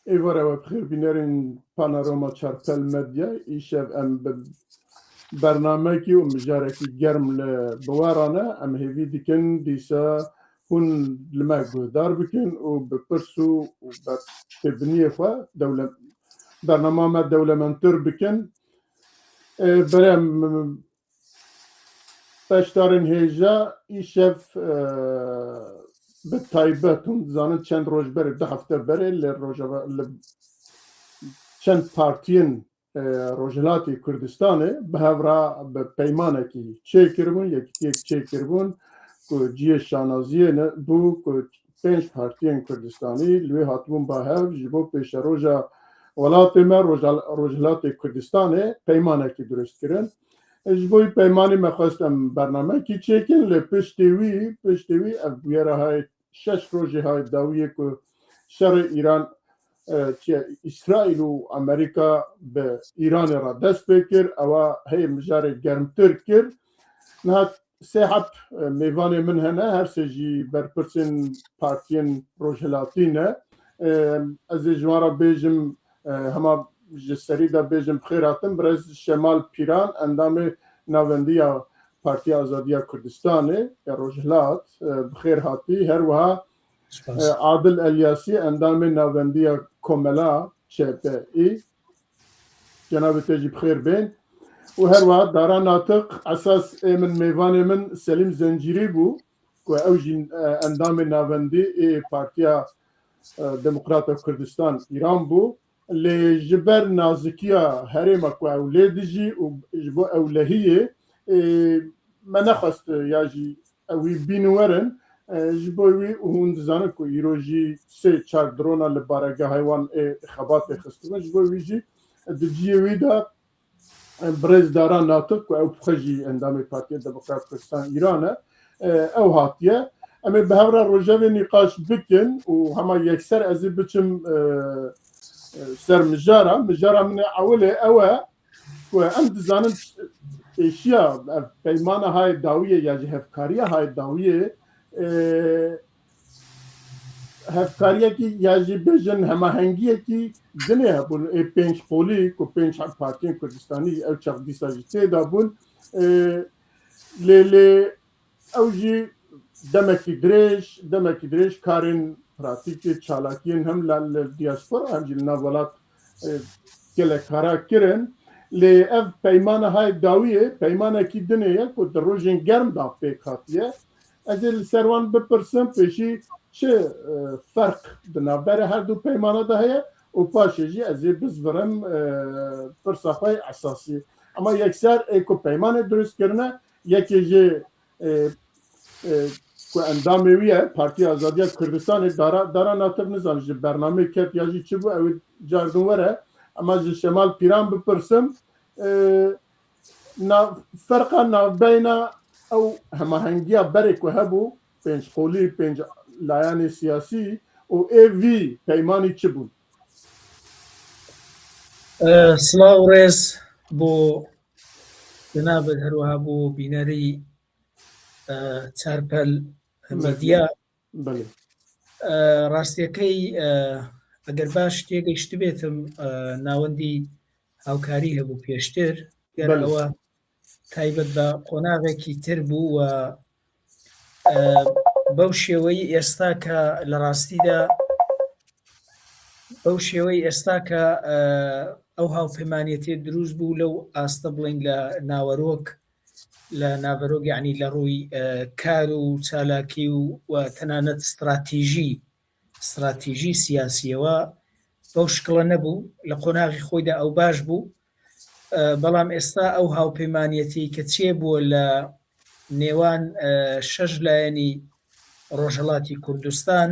ایواره و بخیر بینرین پانوراما چارپل مدیا ایشب ام برنامه کی و مجاره کی گرم لبوارانه ام هیوی دیکن دیسا هون لما گودار بکن و بپرسو و ببنیه خواه برنامه ما دولمنتر بکن برم بشتارن هیجا ایشف به تایبتون زانن چند روز بره 2 هفته بره چند پارتین روجلاتی کردستانه به هورا به پیمانه کی چه کربون یکی چه کربون که جیه شانازیه بو که 5 پارتین کردستانی لوی هاتبون با هور جبو پیش روژا ولات ما روجلات کردستانه پیمانه کی درست کرن جبوی پیمانی مخواستم برنامه کی چکن پشتوی افبیره های 6 روژه های داویه که شر ایران اسرائیل و امریکا به ایران را دست بکر او هی مجاره گرمتر کر نه سحب میوان من هنه هر سجی برپرسن پارتین روجلاتینه از جوارا بیجم همه جسری دا بیجم بخیراتم برز شمال پیران اندام ناوندیا پارتی آزادیا کردستانه یا روجلات بخیر هاتی هر وها عادل الیاسی اندام ناوندیا کوملا چپه ای جناب تجی بخیر بین و هر وقت دارا ناطق اساس من میوان من سلیم زنجیری بو که اوجین اندام ناوندی ای پارتیا دموکرات کردستان ایران بو لجبر نازکیا هرما که اولیدجی و جبو اولهیه من نخواست یاجی اوی بینورن جبوی اون زنه که ایروژی 3-4 درونا لبارگه حیوان خبات خستم جبوی جی دجیوی دا برز داران ناطق که او بخجی اندام پارتی دموکرات کردستان ایرانه او هاتیه اما به هورا روژه نقاش بکن و همه یکسر ازی بچم سر مجاره من اوله اوه که ام دزانم اشیا پیمانه های داویه یا هفکاریه های داویه هفکاریه کی یا بجن هماهنگیه کی دنه بون 5 قولی که 5 پارتین کردستانی او چاق دیساجیته دا بون لیلی اوجی دمکی دریش کارین پراتیکی چالاکین هم لدیاسپورا هم جل ناولات کل کارا کرن لی اف پیمانه های داویه پیمانه کی دنیه که در روژین گرم دا پیکاتیه از سروان بپرسم پیشی چه فرق دنابره هر دو پیمانه ده هیه و پاشه جی از بزورم پرساخوی اساسی اما یکسر ایکو پیمانه درست کرنه یکی جی که اندامه ویه پارتی آزادیا کردستان دارا ناطق نزان جی برنامه کت یا جی چی بو اوی جاردون وره اما جی شمال پیران بپرسم فرقا بین او هماهنگیا بره که هبو 5 قولی 5 لایان سیاسی و ای وی پیمانی چی بود؟ سلاو ریز بو جناب هروها بو بینری چارپل مدیا ڕاستیەکەی ئەگەر باش تێگەیشت بێتم ناوەندی هاوکاری هەبوو پێشتر گەرەوە تایبەت بە قۆناغێکی تر بوو و بەو شێوەی ئێستا کە لە ڕاستیدا بەو شێوەی ئێستا کە ئەو هاوپەیمانیەتێ دروست بوو لەو ئاستە بڵین لە ناوەرۆک لە ناڤەرۆک یعنی لە ڕووی کار و چالاکی و تەنانەت استراتیژی سیاسیەوە بەو شکڵە نەبوو لە قۆناغی خۆیدا ئەو باش بوو بەڵام ئێستا ئەو هاوپەیمانیەتی کە چێ بووە لە نێوان 6 لایەنی ڕۆژهەڵاتی کوردستان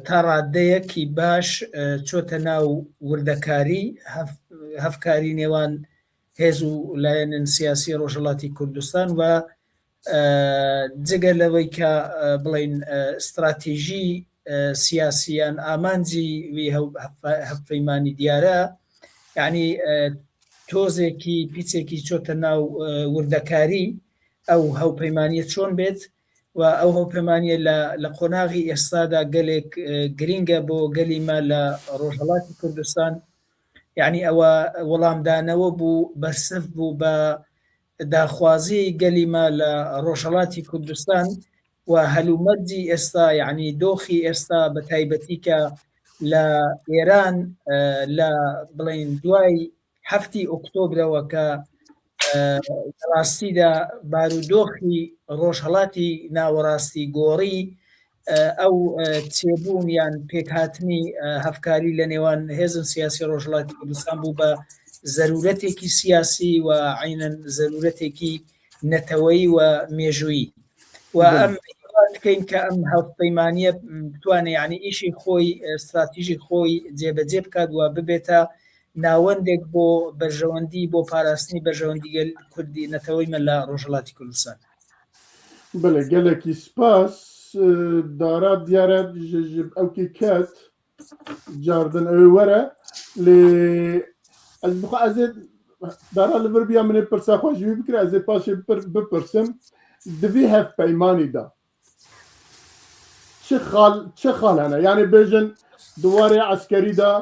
تا ڕادەیەکی باش چۆتە ناو وردەکاری هەفکاری نێوان هێز و لایەنن سیاسی ڕۆژهەڵاتی کوردستان و جگە لەوەی کە بڵین استراتیژی سیاسیان ئامانجی وی هەفپەیمانی دیارە یعنی تۆزێکی پیچێکی چۆتە ناو وردەکاری ئەو هەوپەیمانیە چۆن بێت و ئەو هەوپەیمانیە لە قۆناغی ئێستادا گەلێک گرینگە بۆ گەلیمە لە ڕۆژهەڵاتی کوردستان. یعنی ئەوە وەڵامدانەوە بوو بەرسف بوو بە داخوازی گەلیمە لە ڕۆژهەڵاتی کوردستان و هەلومەرجی ئێستا یعنی دۆخی ئێستا بە تایبەتی کە لە ئێران لە بڵین دوای 7 ئۆکتۆبرەوە کە ڕاستیدا بارودۆخی ڕۆژهەڵاتی ناوەڕاستی گۆڕی ئەو چێبوون یان پێکهاتنی هەفکاری لە نێوان هێزن سیاسی ڕۆژهەڵاتی کوردستان بوو بە زەرورەتێکی سیاسی و عینەن زەرورەتێکی نەتەوەیی و مێژوویی و ئەم بکەین کە ئەم هەوپەیمانیە بتوانێت یعنی ئیشی خۆی استراتیژی خۆی جێبەجێ بکات و ببێتە ناوەندێک بۆ بەرژەوەندی بۆ پاراستنی بەرژەوەندی کوردی نەتەوەیمە لە ڕۆژهەڵاتی کوردستان. بەڵێ گەلێکی سپاس دارا دیارە ئەوکی کات جاردن ئەوێ وەرە لێ ئەس بخوا ئەزێ دارا لەبەر بیا منێ پرساخواژوی بکرا ئەزێ پاشێ بپرسم دوی هەفپەیمانیدا چه خاڵ هەنە یعنی بێژن دووارێ عەسکەریدا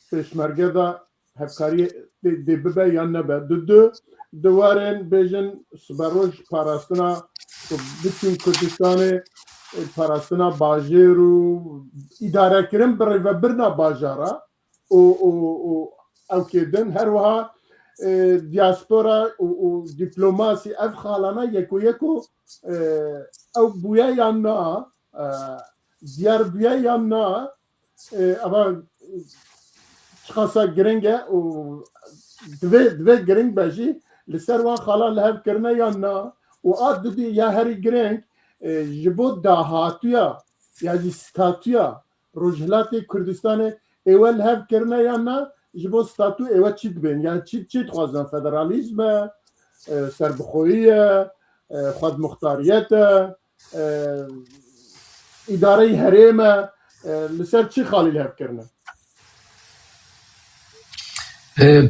پێشمەرگەدا هەفکاری دێ ببە یان نەبە دو دووارێن بێژن سبەڕۆژ پاراستنا بچین کوردستانê parastina bajêr û îdarekirin bi rêvebirina bajara û ew kêdin her wiha diaspora û dîplomasî ev xalana yekûyeko ew bûye yan na diyar bûye yan na eva çiqasa giring e û divê giring be jî li ser wan xala li hev kirine yan na û a dibî ya herî giring ji bo dahatiya ya jî statûya Rojhilatê Kurdistanê êwe li hev kirine yan na ji bo statû êwe çi dibên yani çi dixwazin federalîzm e serbixweyî ye xwedmuxtariyet e îdareyî herêm e li ser çi xalî li hev kirine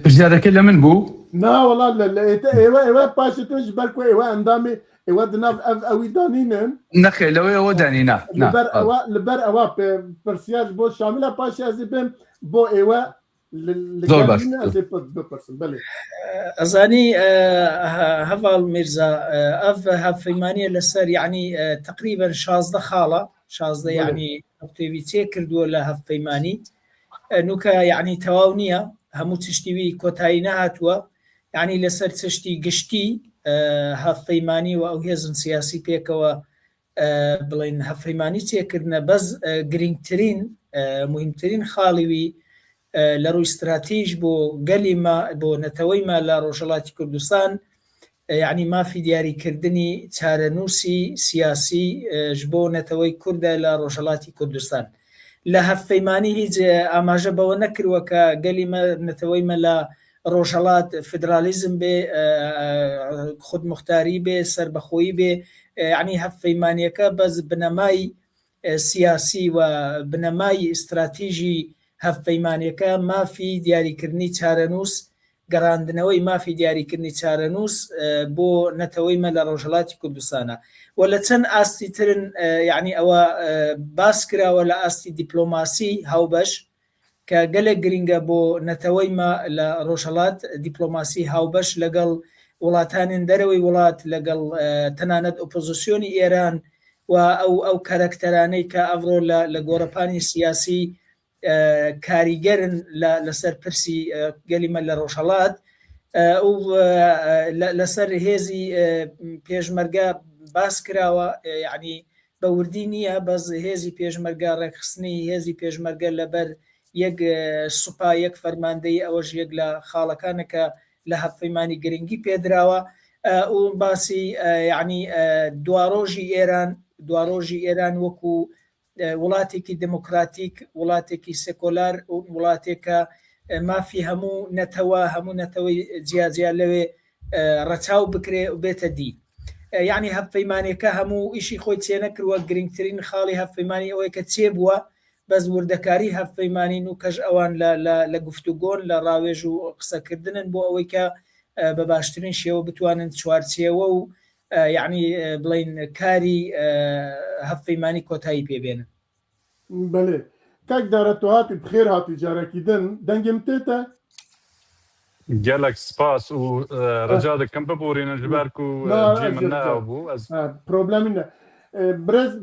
Pirsyareke li min bû na wala êwe paşê tu ji ber ku êwe endamê êwe di nav ew wî danînin nexê lewê ew danîna li ber ewa pirsiyar ji bo Şamîla paşê ez ê bêm bo êwe zor baş ez ê bipirsim belê ئەزانی هەڤاڵ میرزا ئەف هەفەیمانیە لەسەر یعنی تقریبا 16 خاڵە 16 یعنی ئەوتێوی چێ کردووە لە هەفپەیمانی نوکە یعنی تەواو نییە هەموو تشتیوی کۆتایی نەهاتووە یعنی لەسەر چشتی گشتی هەفپەیمانی و ئەو هێزن سیاسی پێکەوە بڵین هەفپەیمانی چێکردنە بەس گرنگترین مهمترین خاڵیوی لە ڕووی استراتیژ بۆ گەلیمە بۆ نەتەوەیمە لە ڕۆژهەڵاتی کوردستان یعنی مافی دیاریکردنی چارەنووسی سیاسی ji بۆ نەتەوەی کوردە لە ڕۆژهەڵاتی کوردستان لە هەفپەیمانی هیچ ئاماژە بەوە نەکردووە کە گەلیمە نەتەوەیمە لە ڕۆژهەڵات فدرالیزم بێ خودمختاری بێ سربەخۆیی بێ یعنی هەفپەیمانیەکە بەس بنەمای سیاسی و بنەمای استراتیژی هەفپەیمانیەکە مافی دیاریکردنی چارەنووس گەڕاندنەوەی مافی دیاریکردنی چارەنووس بۆ نەتەوەیمە لە ڕۆژهەڵاتی کوردستانە و لە چەند ئاستی ترن یعنی ئەوە باس کراوە لە ئاستی دیپلۆماسی هاوبەش کە گەلێک گرینگە بۆ نەتەوەیمە لە ڕۆژهەڵات دیپلۆماسی هاوبەش لەگەڵ وڵاتانین دەرەوەی وڵات لەگەڵ تەنانەت ئۆپۆزیسیۆنی ئێران و ئەو کارەکتەرانەی کە ئەڤڕۆ لە گۆڕەپانی سیاسی کاریگەرن لەسەر پرسی گەلیمە لە ڕۆژهەڵات لەسەر هێزی پێشمەرگە باس کراوە یعنی بە وردی نییە بەس هێزی پێشمەرگە ڕێکخستنی هێزی پێشمەرگە لەبەر یەک سوپا یەک فەرماندەی ئەوەش یەک لە خاڵەکانەکە لە هەفپەیمانی گرنگی پێدراوە و باسی یعنی دواڕۆژی ئێران وەکو وڵاتێکی دموکراتیک وڵاتێکی سێکۆلار و وڵاتێکە مافی هەموو نەتەوەی جیاجیا لەوێ ڕەچاو بکرێ و بێتە دی یعنی هەفپەیمانێکە هەموو ئیشی خۆی چێ نەکردووە گرنگترین خاڵی هەفپەیمانی ئەوەی کە چێ بووە بەس وردەکاری هەفپەیمانین و کەژ ئەوان لە گفتوگۆن لە ڕاوێژ و قسەکردنن بۆ ئەوەی کە بە باشترین شێوە بتوانن چوارچێوە و یعنی بڵین کاری هەفپەیمانی کۆتایی پێبێنن. بله کاک دارە تو هاتی بخێر هاتی جارێکی دن دەنگم تێتە gelek spas û rica dikim biborînin ji ber ku cî min neabû ez problemî ne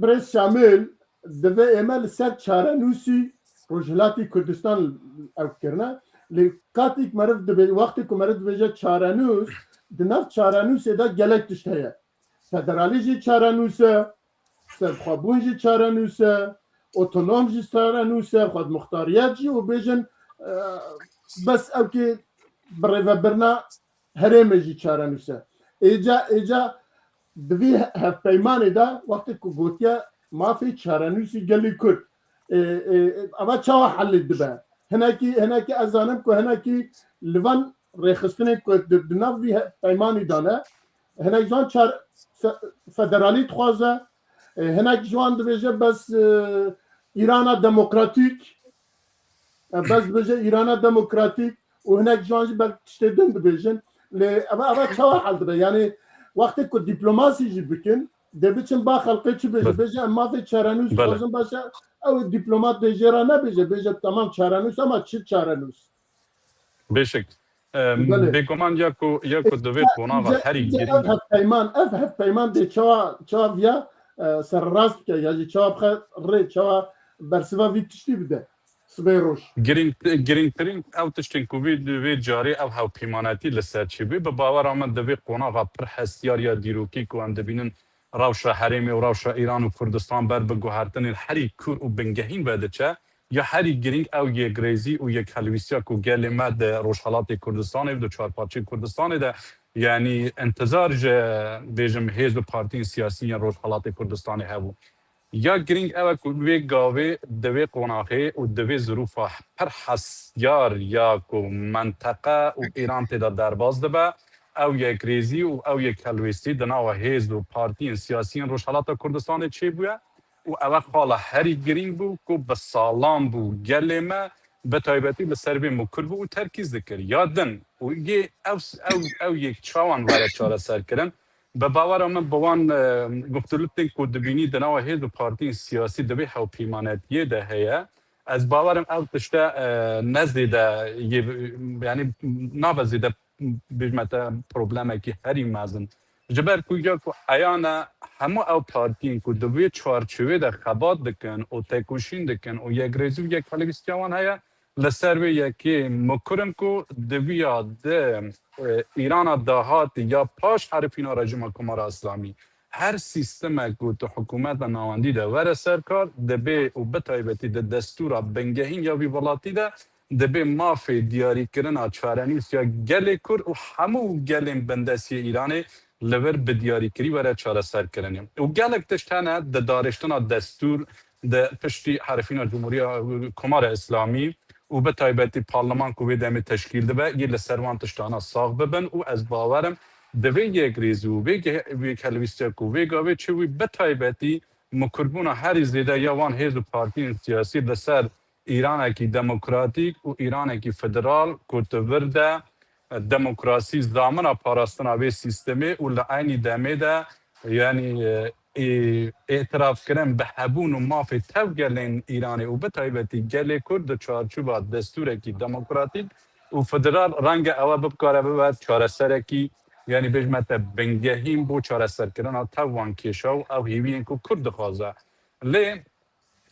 Brez Şamil divê ême li ser çarenûsî Rojhilatê Kurdistan ew kirine lê katîk meriv dibe wextê ku meriv dibêje çarenûs di nav çarenûsê de gelek tişt heye federalî jî çarenûs e serxwebûn jî çarenûs e otonom jî çarenûs e xwedmuxtariyet jî û bêjin bes ew kê birêvebirina herêmê jî çarenûs e êca divî hevpeymanê de wextê ku gotiye mafê çarenûsî gelê Kurd eva çawa helê dibe hinekî ez zanim ku hinekî li van rêxistinê ku di nav vî peymanî dane hinek ji wan federalî dixwaze hinek ji wan dibêje bes Îrana demokratîk bes dibêje Îrana demokratîk û hinek ji wan jî belkî tiştê din dibêjin lê eva çawa hel dibe yanî wextê ku dîplomasî jî bikin dê biçin ba xelkê çi bêje bêje em mafê çarenûs dixwazin başa ew dîplomat dê jêra nebêje bêje tamam çarenûs ama çi çarenûs Bêşik bêguman ya ku divê qonava herî girî ev hevpeyman dê çawa viya serrast bike ya jî çawa bixe rê çawa bersiva vî tiştî bide sibê roj girîngtirîn ew tiştên ku vê carê ew hewpîmanetî li ser çîbû bi bawera min divê qonava pir hestiyar ya dîrokî ku em dibînin rewşa herêmê û rewşa Îran û Kurdistan ber bi guhertinên herî kûr û bingehîn vediçe ya herî giring ew yekgrêzî û yekhelwîstiya ku gelê me de Rojhilatê Kurdistanê di çarpaçê Kurdistanê de yanî intizar ji bêjim hêz û partiyên siyasî yên Rojhilatê Kurdistanê hebû ya giring ew ku vê gavê divê qonaxê û divê zirûfa pir hestyar ya ku menteqe û Îran tê de derbas dibe ew yekgrêzî û ew yekhelwîstî di nava hêz û partiyên siyasî yên Rojhilata Kurdistanê çêbûye û ew xala herî giring bû ku bi salan bû gelê me bi taybetî li ser vê Kurd bû û terkîz dikir ya din û yê ew yek çawan were çareserkirin bi bawera min bi wan guftulûkên ku dibînî di nava hêz û partiyên siyasî divê hewpîmanetiyê de heye ez bawerim ew tişte nezdê de yanî nabe zêde bêjme te problemekî herî mezin ji ber ku ya ku eyane hemû ew partiyên ku di vê çarçovê de xebat dikin û têkoşîn dikin û yekgrêzî û yekhelwîstiya wan heye li ser vê yekê mikurin ku di vîya de Îrana dahatî ya paş herifîna rejima Komara Islamî her sîstemek ku tu hikûmeta navendî de were serkar dibe û bi taybetî di destûra bingehîn ya vî welatî de dibe mafê diyarîkirina çarenûs ya gelê Kurd û hemû gelên bindesiyê Îranê li vir bi diyarîkirî were çareserkirin û gelek tişt hene di darêştina destûr di piştî herifîna Cumhuriya Komara Islamî û bi taybetî parleman ku vê demê teşkîl dibe yê li ser wan tiştana sax bibin û ez bawerim divê yekgrêzî û vê helwîstiya ku vê gavê çi wî bi taybetî mikurbûna herî zêde ya wan hêz û partiyên siyasî li ser Îranekî demokratîk û Îranekî federal ku tu vir de demokrasî zamina parastina vê sîstemê û li aynî demê de yanî اعترافkirin bi hebûn û mafê tev gelên Îranê û bi taybetî gelê Kurd di çarçûba destûrekî demokratîk û federal renge ew bikare bibe çareserekî yanî bêjme te bingehîn bû çareserkirina tev wan kêşa û ew hêviyên ku Kurd dixwaze lê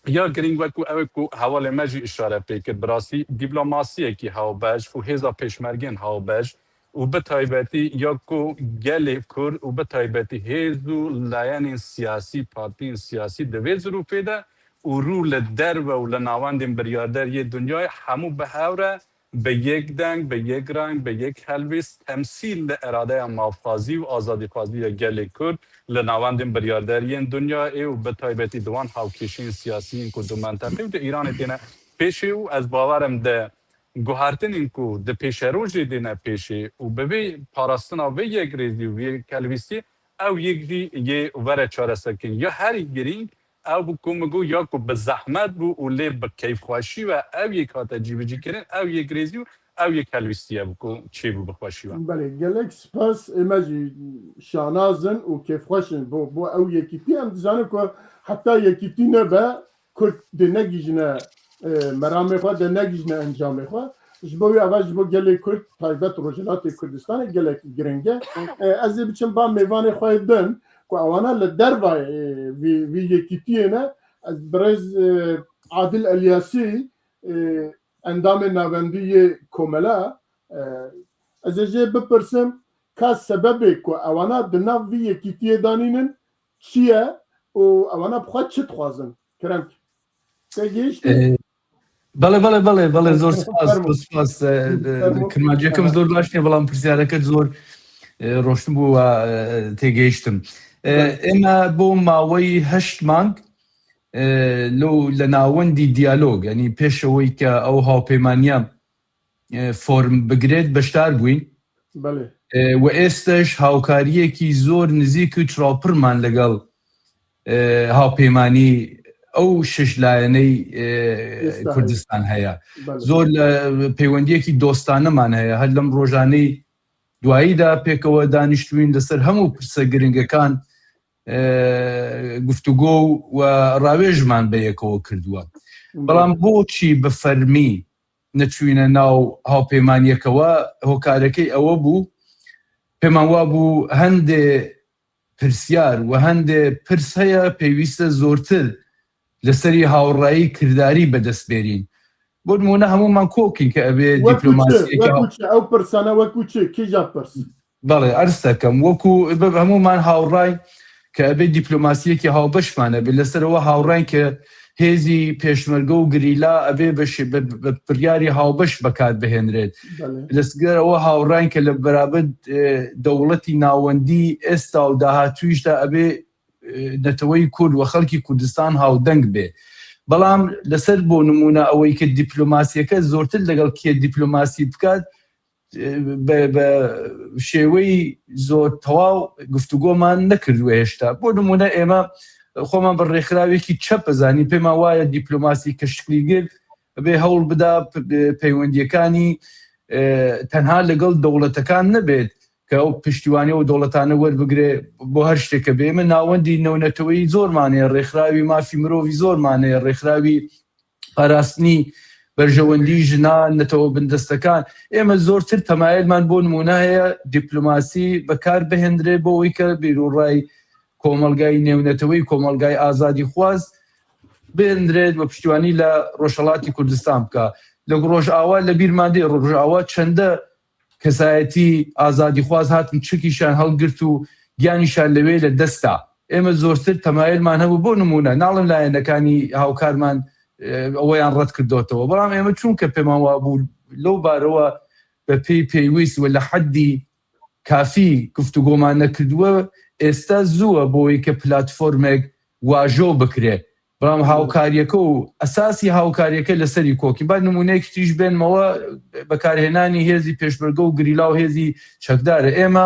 ya giring wekû ew ku hevalê me jî îşare pê kir bi rastî dîplomasiyekî hewbeş û hêza pêşmergên hewbeş û bi taybetî ya ku gelê Kurd û bi taybetî hêz û layenên siyasî partiyên siyasî di vê zirûfê de û rû li derve û li navendên biryarderiyê dunyayê hemû bi hev re bi yek deng bi yek reng bi yek helbîst temsîl li eradeya mafxwazî û azadîxwazî ya gelê Kurd li navendên biryarderiyên dunyayê û bi taybetî di wan hewkêşiyên siyasîyên ku di menteqê û di Îranê têne pêşê û ez bawerim de guhartinên ku di pêşerojê dêne pêşê û bi vê parastina vê yekgrêzî û vê helwîstî ew yek jî yê were çareserkirin ya herî giring ew bû ku min got ya ku bi zehmet bû û lê bi keyfxweşî ve ew yek hate cîbicîkirin ew yekgrêzî û او یک هلویستیه بکو چی بو بخوشیوان بله گلک سپاس امجی شانازن و کیف خوشن بو او یکیتی هم دزانه که حتی یکیتی نه به کرد ده نگیجنه مرامه خواه ده نگیجنه انجامه خواه جبوی اول جبو گلی کرد تایبت روجلات کردستان گلک گرنگه از بچم با میوان خواه دن که اوانا لدر وی یکیتیه نه از برز عادل الیاسی اندام ناوندی کوملا از جه بپرسم که سببی که اوانا دناو وی یکیتیه دانینن چیه و اوانا بخواد چه تخوازن کرم تگیشتی؟ بەڵێ زۆر سپاس کرماجەکەم زۆر باش نیە بەڵام پرسیارەکەت زۆر ڕۆشن بوو و تێگەیشتم ئێمە بۆ ماوەی 8 مانگ لە ناوەندی دیالۆگ ینی پێشەوەی کە ئەو هاوپەیمانیە فۆرم بگرێت بەشدار بووین و ئێستش هاوکاریەکی زۆر نزیک و چڕاوپڕمان لەگەڵ هاوپەیمانی ئەو شش لایەنەی کوردستان هەیە زۆر پەیوەندیەکی دۆستانەمان هەیە هەر لەم ڕۆژانەی دواییدا پێکەوە دانیشتوین لەسەر هەموو پرسە گرنگەکان گفتوگۆ و ڕاوێژمان بەیەکەوە کردووە بەڵام بۆچی بە فەرمی نەچوینە ناو هاوپەیمانیەکەوە هۆکارەکەی ئەوە بوو پێمان وا بوو هەندێ پرسیار و هەندێ پرس هەیە پێویستە زۆرتر لەسەری هاوڕایی کردداری بەدەستبێرین بۆ نمونە هەمومان کۆکین کە ئەبێ دیپلۆماسیەکە ئەو پرسانە وەکو چ کێجا پرس بەڵێ ئەرز دەکەم وەکو هەمومان هاوڕای کە ئەبێ دیپلۆماسیەکی هاوبەشمانە بێت لەسەرەوە هاوڕای کە هێزی پێشمەرگە و گریلا ئەبێ بە بڕیاری هاوبەش بەکار بهێنرێت لەسگەرەوە هاوڕای کە لە بەرابەر دەوڵەتی ناوەندی ئێستا و داهاتوویشدا ئەبێ نەتەوەی کورد و خەڵکی کوردستان هاودەنگ بێ بەڵام لەسەر بۆ نمونە ئەوەی کە دیپلۆماسیەکە زۆرتر لەگەڵ کێ دیپلۆماسی بکات بە شێوەی زۆر تەواو گفتوگۆمان نەکردووە هێشتا بۆ نمونە ئێمە خۆمان بە ڕێکخراوێکی چەپ بزانین پێمان وایە دیپلۆماسی کە شکلی گرت بێ هەوڵ بدا پەیوەندیەکانی تەنها لەگەڵ دەوڵەتەکان نەبێت کە ئەو پشتیوانی و دەوڵەتانە وەربگرێ بۆ هەر شتێکە بێمە ناوەندی نەونەتەوەی زۆرمانەیە ڕێکخراوی مافی مرۆڤی زۆرمانەیە ڕێکخراوی پاراستنی بەرژەوەندی ژنان نەتەوە بندەستەکان ئێمە زۆرتر تەمایلمان بۆ نمونە هەیە دیپلۆماسی بەکار بهێنرێ بۆ ئەوەی کە بیرروڕای کۆمەلگای نێونەتەوەی کۆمەلگای ئازادی خواز بهێنرێت بە پشتیوانی لە ڕۆژهەڵاتی کوردستان بکە لە ڕۆژئاوا لە بیرماندێ ڕۆژئاوا چەندە کەسایەتی ئازادی خواز هاتن چکیشان هەڵگرت و گیانیشان لەوێ لە دەستا ئێمە زۆرتر تەمایلمان هەبوو بۆ نمونە ناڵم لایەنەکانی هاوکارمان ئەوەیان ڕەت کردوتەوە بەڵام ئێمە چونکە پێمان وا بوو لەو بارەوە بە پێی پێویست و لە حەدی کافی گفتوگۆمان نەکردووە ئێستا زووە بۆی کە پلاتفۆرمێک واژۆ بکرێت بەڵام هاوکاریەکە و ئەساسی هاوکاریەکە لەسەری کۆکی با نمونەیەکی تریش بێنمەوە بەکارهێنانی هێزی پێشمەرگە و گریلا و هێزی چەکدارە ئێمە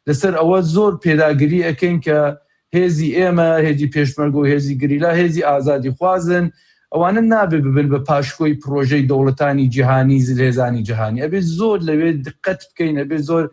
لەسەر ئەوە زۆر پێداگیری ئەکەین کە هێزی ئێمە هێزی پێشمەرگە و هێزی گریلا هێزی ئازادی خوازن ئەوانە نابێ ببن بە پاشکۆی پرۆژەی دەوڵەتانی جیهانی زلهێزانی جیهانی ئەبێ زۆر لەوێ دقت بکەین ئەبێ زۆر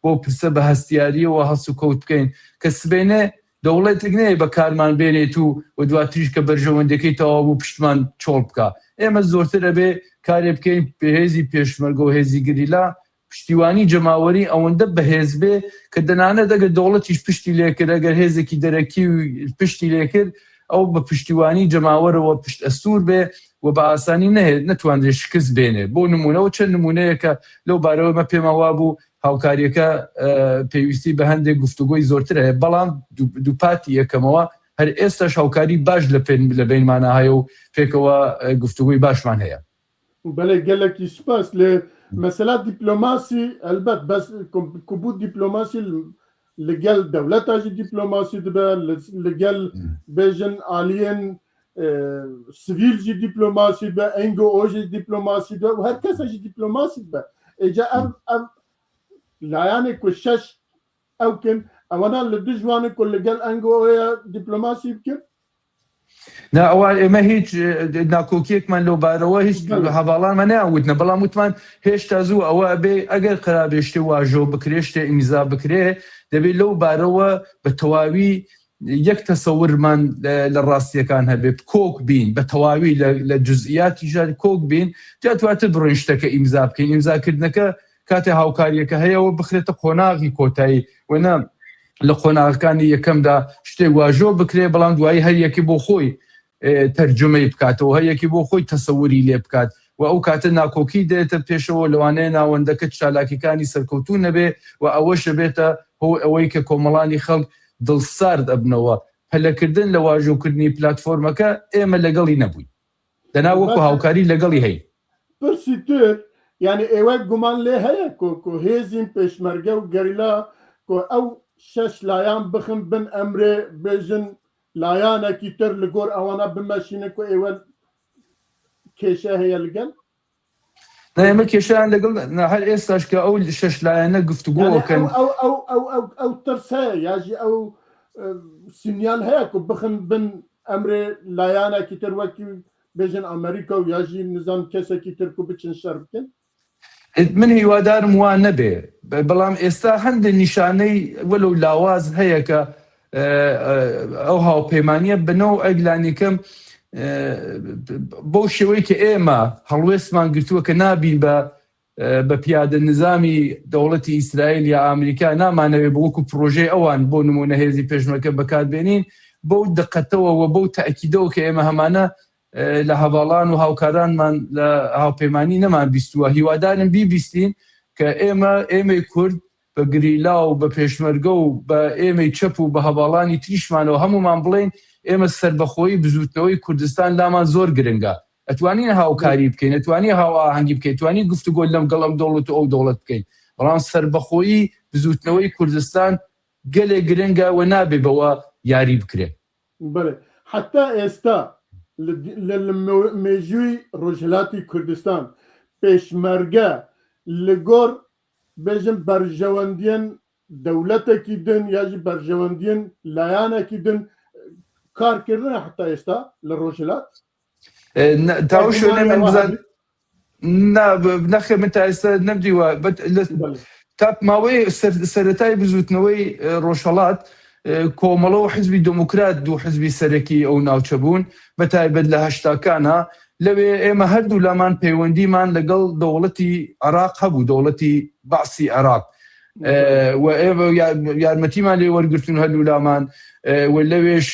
بۆ پرسە بە هەستیاریەوە هەست و کەوت بکەین کە سبێنێ دەوڵەتێک نەیە بەکارمان بێنێت و دواتریش کە بەرژەوەندەکەی تەواو بوو پشتمان چۆڵ بکە ئێمە زۆرتر ئەبێ کارێ بکەین هێزی پێشمەرگە و هێزی گریلا پشتیوانی جەماوەری ئەوەندە بەهێز بێ کە دەنانە دەگە دەوڵەتیش پشتی لێکرد ئەگەر هێزێکی دەرەکی و پشتی لێکرد ئەو بە پشتیوانی جەماوەرەوە پشت ئەستور بێ و بە ئاسانی نەتوانێت شکست بێنێ بۆ نمونەوە چەند نمونەیەکە لەو بارەوە مە پێمان وا بوو هاوکاریەکە پێویستی بە هەندێک گفتوگۆی زۆرتر هەیە بەڵام دووپاتی یەکەمەوە هەر ئێستاش هاوکاری باش لە بینمانە هەیە و پێکەوە گفتوگۆی باشمان هەیە بەڵێ گەلێکی سپاس لێ مەسەلا دیپلۆماسی ئەلبەت بەس بوو دیپلۆماسی لەگەل دەوڵەتاژی دیپلۆماسی دەبە لەگەل بێژن ئالیەن سڤیلجی دیپلۆماسی بە ئەنگۆ ئۆژی دیپلۆماسی بە و هەر کەسەژی دیپلۆماسی بە ئێجا ئەم لایەنێک و شەش ئەوکن ئەوەنە لە دژوانێک و لەگەل ئەنگۆ ئەوەیە دیپلۆماسی بکرد ئەوە ئێمە هیچ ناکۆکیەکمان لەو بارەوە هیچ هەواڵانمان ناوتنە بەڵام وتمان هێشتا زوو ئەوە بێ ئەگەر قەرابێشتێ واژۆ بکرێ شتێ ئیمزا بکرێ دەبێت لەو بارەوە بە تەواوی یەک تەسەورمان لە ڕاستیەکان هەبێ کۆک بین بە تەواوی لە جزئیاتی ژار کۆک بین جاتواتر بڕۆین شتەکە ئیمزا بکەین ئیمزاکردنەکە کاتێ هاوکاریەکە هەیەەوە بخرێتە قۆناغی کۆتایی وەنە لە قۆناغەکانی یەکەمدا شتێک واژۆ بکرێ بەڵام دوایی هەریەکی بۆ خۆی تەرجمەی بکاتەوە هەیەکی بۆ خۆی تەسەوری لێ بکات و ئەو کاتە ناکۆکی دێتە پێشەوە لەوانەیە ناوەندەکە چالاکیەکانی سەرکەوتوو نەبێ و ئەوەشە بێتە هۆ ئەوەی کە کۆمەڵانی خەڵک دڵسارد ئەبنەوە پەلەکردن لە واژۆکردنی پلاتفۆرمەکە ئێمە لەگەڵی نەبووین دەنا وەکو هاوکاری لەگەڵی هەی پرسی تر یعنی ئێوە گومان لێ هەیە کۆ هێزین پێشمەرگە و گەریلا کۆ ئەو شەش لایان بخن بن ئەمرێ بێژن لایانێکی تر لە گۆر ئەوانە بمەشینە کۆ ئێوە کێشە هەیە لەگەن ئێمە کێشیان لەگەڵ هەر ئێستاش کە ئەو شەش لایەنە گفتوگۆکەن ئەو ترس هەیە یاژی ئەو سینیان هەیە کە بخن بن ئەمرێ لایانێکی تر وەکی بێژن ئەمریکا و یاژی نظام کەسێکی تر و بچن شەر بکەن من هیوادارم وان نەبێ بەڵام ئێستا هەندێک نیشانەی وەلو لاواز هەیە کە ئەو هاوپەیمانیە بنەوە ئەگلانیکەم بۆ شێوەی کە ئێمە هەڵوێستمان گرتووە کە نابین بە پیادە نظامی دەوڵەتی ئیسرائیل یا ئامریکا نامانەوێ بە وەکو پرۆژەی ئەوان بۆ نمونە هێزی پێشمەرگە بەکاربێنین بەو دقەتەوە و بەو تاکیدەوە کە ئێمە هەمانە لە هەواڵان و هاوکارانمان لە هاوپەیمانی نەمان بیستووە هیوادارن بیبیستین کە ئێمەی کورد بە گریلا و بە پێشمەرگە و بە ئێمەی چەپ و بە هەواڵانی تریشمانەوە هەمومان بڵێن ئێمە سەربەخۆیی بزوتنەوەی کوردستان لامان زۆر گرنگە ئەتوانین هاوکاری بکەین ئەتوانی هاوئاهەنگی بکەین توانی گفتوگۆ لەم گەڵم دەوڵەت و ئەو دەوڵەت بکەین بەڵام سەربەخۆیی بزوتنەوەی کوردستان گەلێک گرنگە و نابێ بەوە یاری بکرێ بڵێ حتا ئێستا لە مێژووی ڕۆژهەلاتی کوردستان پێشمەرگە لە گۆر بێژن بەرژەوەندیان دەوڵەتێکی دن یاژی بەرژەوەندیان لایانێکی دن کارکردن حتا ئێستا لە ڕۆژهەلات تاو شوێنێ من بزان نەخێ من تا ئێستا نەمدیوە تا ماوەی سەرەتای بزوتنەوەی ڕۆژهەڵات کۆمەڵە و حزبی دموکرات دوو حزبی سەرەکی ئەو ناوچە بوون بە تایبەت لە هەشتاکانە لەوێ ئێمە هەردوو لامان پەیوەندیمان لەگەڵ دەوڵەتی عێراق هەبوو دەوڵەتی باسی عێراق و ئێمە یارمەتیمان لێ وەرگرتون هەردوو لامان و لەوێش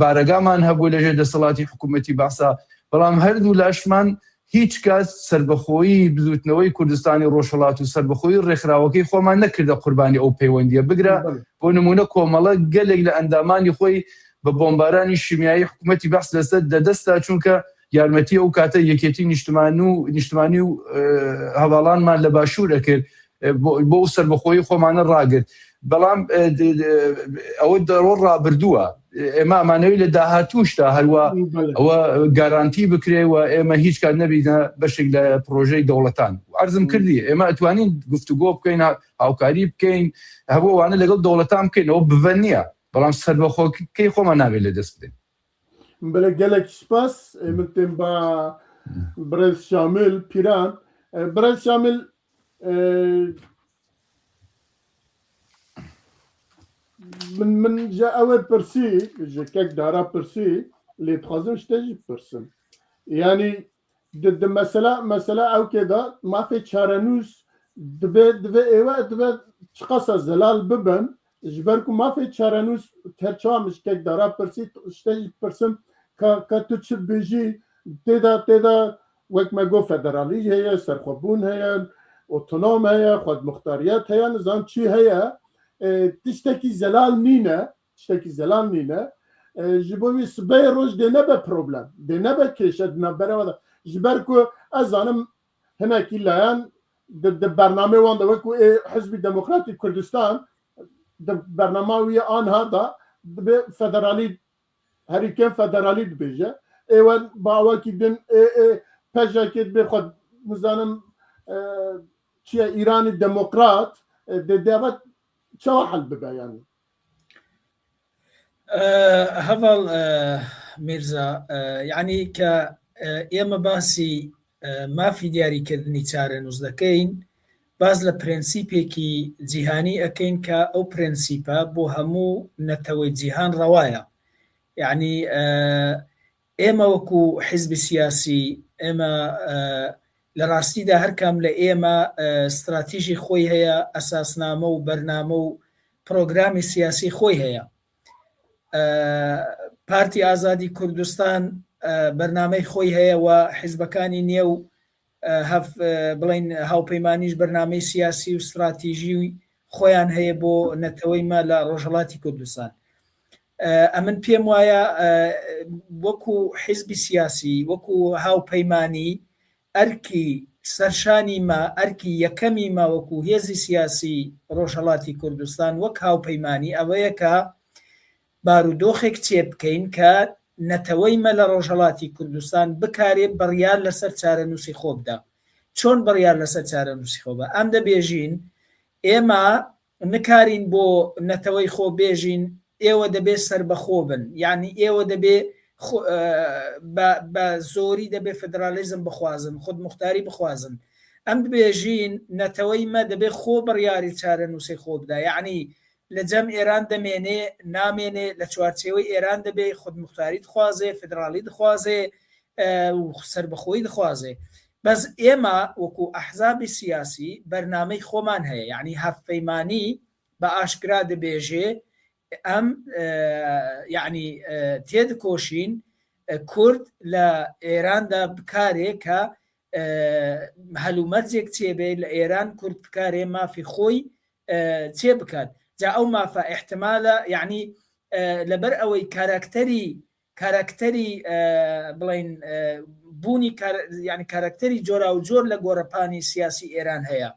بارەگامان هەبوو لەژێر دەسەڵاتی حکوومەتی باسا بەڵام هەردوو لاشمان هیچ کات سەربەخۆیی بزوتنەوەی کوردستانی ڕۆژهەڵات و سەربەخۆیی ڕێکخراوەکەی خۆمان نەکردە قوربانی ئەو پەیوەندیە بگرە بۆ نمونە کۆمەڵە گەلێک لە ئەندامانی خۆی بە بۆمبارانی شیمیایی حکوومەتی بەحس لەسەر دەدەستا چونکە یارمەتی ئەو کاتە یەکێتی نیشتمانی و هەواڵانمان لە باشوورە کرد بۆ سەربەخۆیی خۆمانە ڕاگرت بەڵام ئەوە دەڕۆ ڕابردووە ئێمە ئەمانەوەی لە داهاتووشدا هەروە ئەوە گارانتی بکرێەوە ئێمە هیچ کات نەبینە بەشێک لە پرۆژەی دەوڵەتان عەرزم کردی ئێمە ئەتوانین گفتوگۆ بکەین هاوکاری بکەین هەبووانە لەگەڵ دەوڵەتان بکەین ئەوە بڤەن نییە بەڵام سەربەخۆکەی خۆمان نابێت لە دەست بدەین بەڵێ گەلێک سپاس من تێم بە برێز شامل پیران برێز شامل من جا ئەوە پرسی ژەکەک دارا پرسی لێ دixwazim شتێژی بپرسم یعنی مەسەلا ئەو کێدا مافێ چارەنووس divê ئێوە divê çi qasa zelal bibin ji ber ku mafê çarenûs terçawa mişkek dara pirsî ştê pirsim ka tu çi bêjî têda wek me got federalî heye serxwebûn heye otonom heye xwedmuxtariyet heye nizam çi heye tiştekî zelal nîne ji bo wî sibeyê roj dê nebe problem dê nebe kêşe di navbera de ji ber ku ez zanim hinekî layan di bername wan de wekû Hizbî Demokratîk Kurdistan di bernama wî anha da dibe federalî herîkên federalî dibêje êwen bawekî din pejekê dibe xwe nizanim çi ye Îranî demokrat dê deva çawa hel bibe yani هەڤڵ میرزا یعنی کە ئێمە باسی مافی دیاریکردنی چارە نووز دەکەین باز لە پرەنسیپێکی جیهانی ئەەکەین کە ئەو پرەنسیپە بۆ هەموو نەتەوەی جیهان ڕەوایە یعنی ئێمە وەکو حیزبی سیاسی ئێمە لە ڕاستیدا هەرکام لە ئێمە استراتیژی خۆی هەیە ئەساسنامە و بەرنامە و پرۆگرامی سیاسی خۆی هەیە پارتی ئازادی کوردستان بەرنامەی خۆی هەیە و حیزبەکانی نێو بڵین هاوپەیمانیش بەرنامەی سیاسی و استراتیژی خۆیان هەیە بۆ نەتەوەی ما لە ڕۆژهەڵاتی کوردستان ئەمن پێم وایە وەکو حیزبی سیاسی وەکو هاوپەیمانی ئەرکی سەرشانی ما ئەرکی یەکەمی ما وەکو هێزی سیاسی ڕۆژهەڵاتی کوردستان وەک هاوپەیمانی ئەوەیە کە بارودۆخێک چێ بکەین کە نەتەوەی مە لە ڕۆژهەڵاتی کوردستان بکارێ بڕیار لەسەر چارەنووسی خۆ بدا چۆن بڕیار لەسەر چارەنووسی خۆ بە ئەم دەبێژین ئێمە نکارین بۆ نەتەوەی خۆ بێژین ئێوە دەبێت سەربەخۆ بن یعنی ئێوە دەبێ بە زۆری دەبێ فدرالیزم بخوازن خود مختاری بخوازن ئەم دەبێژین نەتەوەی مە دەبێ خۆ بڕیاری چارەنووسی خۆ بدا یعنی لە جەم ئێران دەمێنێ نامێنێ لە چوارچێوەی ئێران دەبێ خودمختاری دخوازێ فدرالی دخوازێ و سەربەخۆی دخوازێ بەس ئێمە وەکو ئەحزابی سیاسی بەرنامەی خۆمان هەیە یعنی هەفپەیمانی بە ئاشکرا دەبێژێ ئەم یعنی تێدکۆشین کورد لە ئێراندا بکارێ کە هەلومەرجێک چێبێ لە ئێران کورد بکارێ مافی خۆی چێ بکات جا ئەو مافە احتمالە یعنی لەبەر ئەوەی کارکتەری بڵین بوونی ینی کارکتەری جۆرا و جۆر لە گۆرەپانی سیاسی ئێران هەیە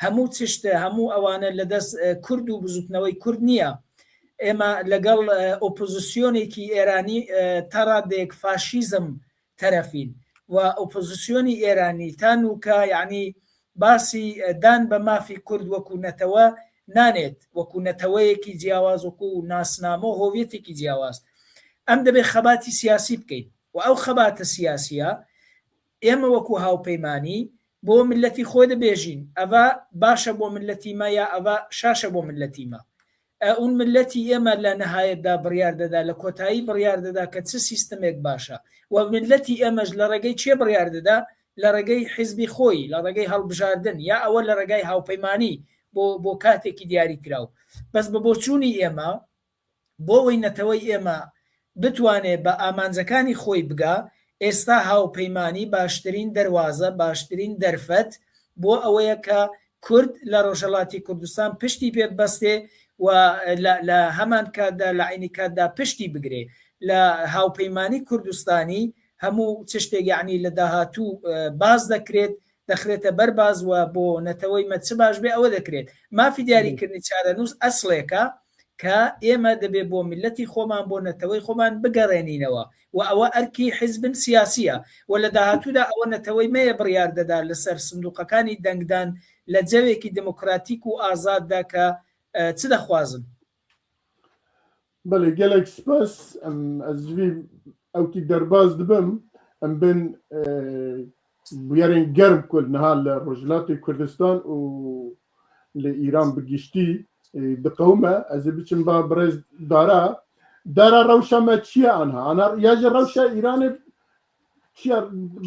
هەموو چشتە هەموو ئەوانە لە دەست کورد و بزوتنەوەی کورد نییە ئێمە لەگەڵ ئۆپۆزیسیۆنێکی ئێرانی تەڕادێک فاشیزم تەرەفین و ئۆپۆزیسیۆنی ئێرانی تانوکە یعنی باسی دان بە مافی کورد وەکو نەتەوە نانێت وەکو نەتەوەیەکی جیاواز وەکو ناسنامە و هۆویەتێکی جیاواز ئەم دەبێت خەباتی سیاسی بکەیت و ئەو خەباتە سیاسیە ئێمە وەکو هاوپەیمانی بۆ ملەتی خۆی دەبێژین ئەوە باشە بۆ ملەتی مە یا ئەوە شاشە بۆ ملەتی مە ئەون ملەتی ئێمە لە نەهایەتدا بڕیار دەدا لە کۆتایی بڕیار دەدا کە چ سیستمێک باشە و ملەتی ئێمەش لە ڕێگەی چێ بڕیار دەدا لە ڕێگەی حیزبی خۆی لە ڕێگەی هەڵبژاردن یا ئەوە لە ڕێگای هاوپەیمانی بۆ کاتێکی دیاری کراو بەس بە بۆچوونی ئێمە بۆ ئەوەی نەتەوەی ئێمە بتوانێت بە ئامانجەکانی خۆی بگا ئێستا هاوپەیمانی باشترین دەروازە باشترین دەرفەت بۆ ئەوەیە کە کورد لە ڕۆژهەڵاتی کوردستان پشتی پێ بەستێ و لە هەمان کاتدا لە عینی کاتدا پشتی بگرێ لە هاوپەیمانی کوردستانی هەموو چ شتێک یعنی لە داهاتوو باز دەکرێت دەخرێتە بەرباز و بۆ نەتەوەی مە چ باش بێ ئەوە دەکرێت مافی دیاریکردنی چارەنووس ئەسڵێکە کە ئێمە دەبێ بۆ ملەتی خۆمان بۆ نەتەوەی خۆمان بگەڕێنینەوە و ئەوە ئەرکی حیزبن سیاسیە و لە داهاتوودا ئەوە نەتەوەی مەیە بڕیار دەدا لەسەر سندوقەکانی دەنگدان لە جەوێکی دموکراتیک و ئازاددا کە چ دەخوازن بەڵێ gelek spas ez vî ewkî derbas dibim em bên bûyerên germ ku niha li Rojhilatê Kurdistan û li Îran bi giştî diqewme ez ê biçim ba birêz dara rewşa me çi ye anha ya ji rewşa Îranê çi ye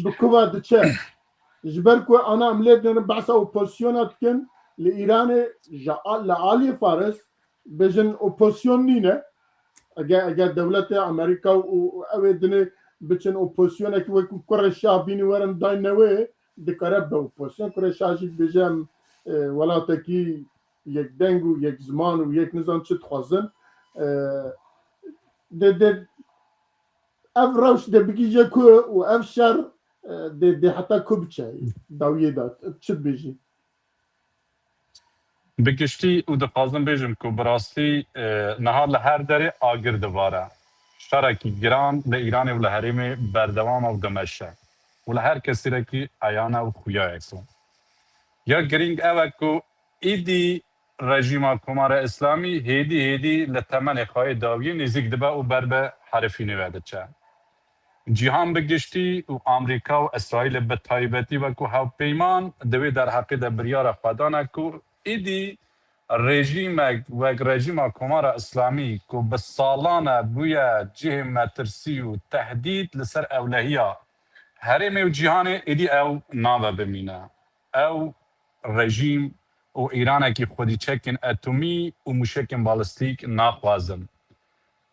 bi kuva diçe ji ber ku ana em lê dinin behsa opozisyona dikin li Îranê li aliyê Faris bêjin opozisyon nîne eger dewletê Amerîka û ew ê dinê biçin opozisyonekî wekû Kurê Şah bînî werin dayne wê dikare be opozisyon Kurê Şah jî dibêje em welatekî yek deng û yek ziman û yek nizam çi dixwazin ev rewş de bigîje ku û ev şer dê heta ku biçe dawiyê da çi dibêjî بگشتی و دخوازم بیجم که براستی نها لهر داره آگر دواره شرکی گران لإیران و لحریم بردوام و دمشه و لهر کسی را که ایانا و خویا اکسون یا گرینگ اوه که ایدی رژیم کمار اسلامی هیدی لتمن خواهی داویه نزیک دبا و بربه حرفی نویده چه جیهان بگشتی و آمریکا و اسرائیل به تایبەتی وەکو هاوپەیمان دەوێت دەرحەقیدا بریارە خوددانە کو ئیدی رژیمێک وەک رژیما کۆمارە ئیسلامی کو بە ساڵانە بوویە جێ مەترسی و تهدید لەسەر ئەولەهیە هەرێمێ و جیهانێ ئیدی ئەو ناوە بمینە ئەو رژیم و ئیرانێکی خودیچەکن ئەتومی و موشکن باڵستیک ناخوازن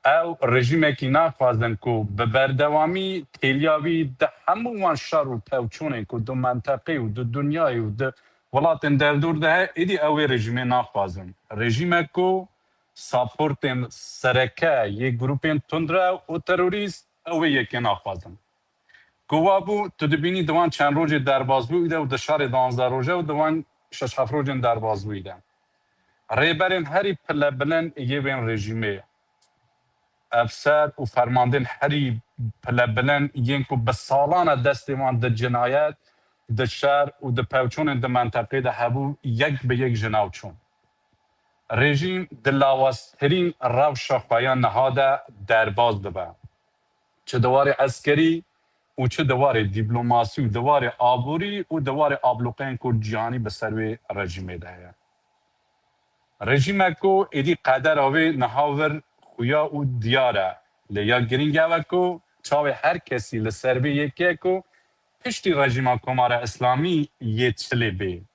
ئەو رژیمێکی ناخوازن کو بە بەردەوامی تێلیاوی دە هەمووان شەڕ و پەوچۆنێک و دو منتەقی و دو دنیای و دە وڵاتên derdor de he êdî ew ê rejimê naxwazin. Rejîmek ku saportên sereke yê grupên tundre û terorîst ew ê yekê naxwazin. Ku wa bû tu dibînî di wan çend rojê derbasbûyî de û di şarê 12 roje û di wan 6-7 rojên derbasbûyî de. Rêberên herî pilebilind yê wên rejîmê efser û fermandên herî pilebilind yên ku bi salan e destê wan di cinayet د شر و د پوچون د منطقه د هبو یک به یک جناو چون رژیم د لاواسترین روش خواهان نهاده درباز ببه چه دوار عسکری و چه دوار دیپلماسی و دوار آبوری و دوار آبلوقین کو جهانی به سروی رژیمه ده رژیمه کو ایدی قدر آوه نهاور خویا و دیاره لیا گرینگه و کو چاوه هر کسی لسروی یکی کو پشتی رژیما کمار اسلامی یه چلی بی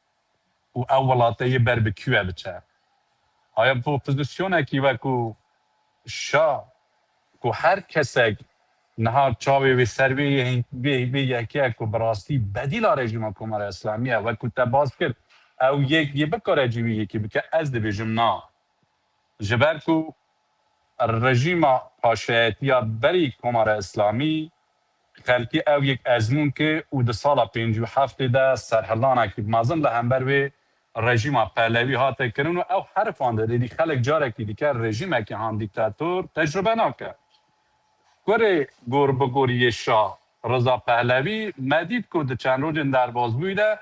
و اولاته یه بربکیوه بچه آیا با پوزیسیونه که وکو شا که هر کسی نها چاوی و سروی بی یکی که براستی بدیل رژیما کمار اسلامیه وکو تباز کرد او یه بکار رژیمی یکی بکه از دبیجم نا جبر که رژیما پاشایتیا بری کمار اسلامی خلکی او یک ازمون که او ده سال 57 ده سرحلانه که مازن لهمبر و رژیم پهلوی هاته کرن و او حرفان ده دی خلک جاره که دیگر رژیم که هم دیکتاتور تجربه نکرد گوره گور بگوری شاه رضا پهلوی مدید که ده چند روز در باز بوده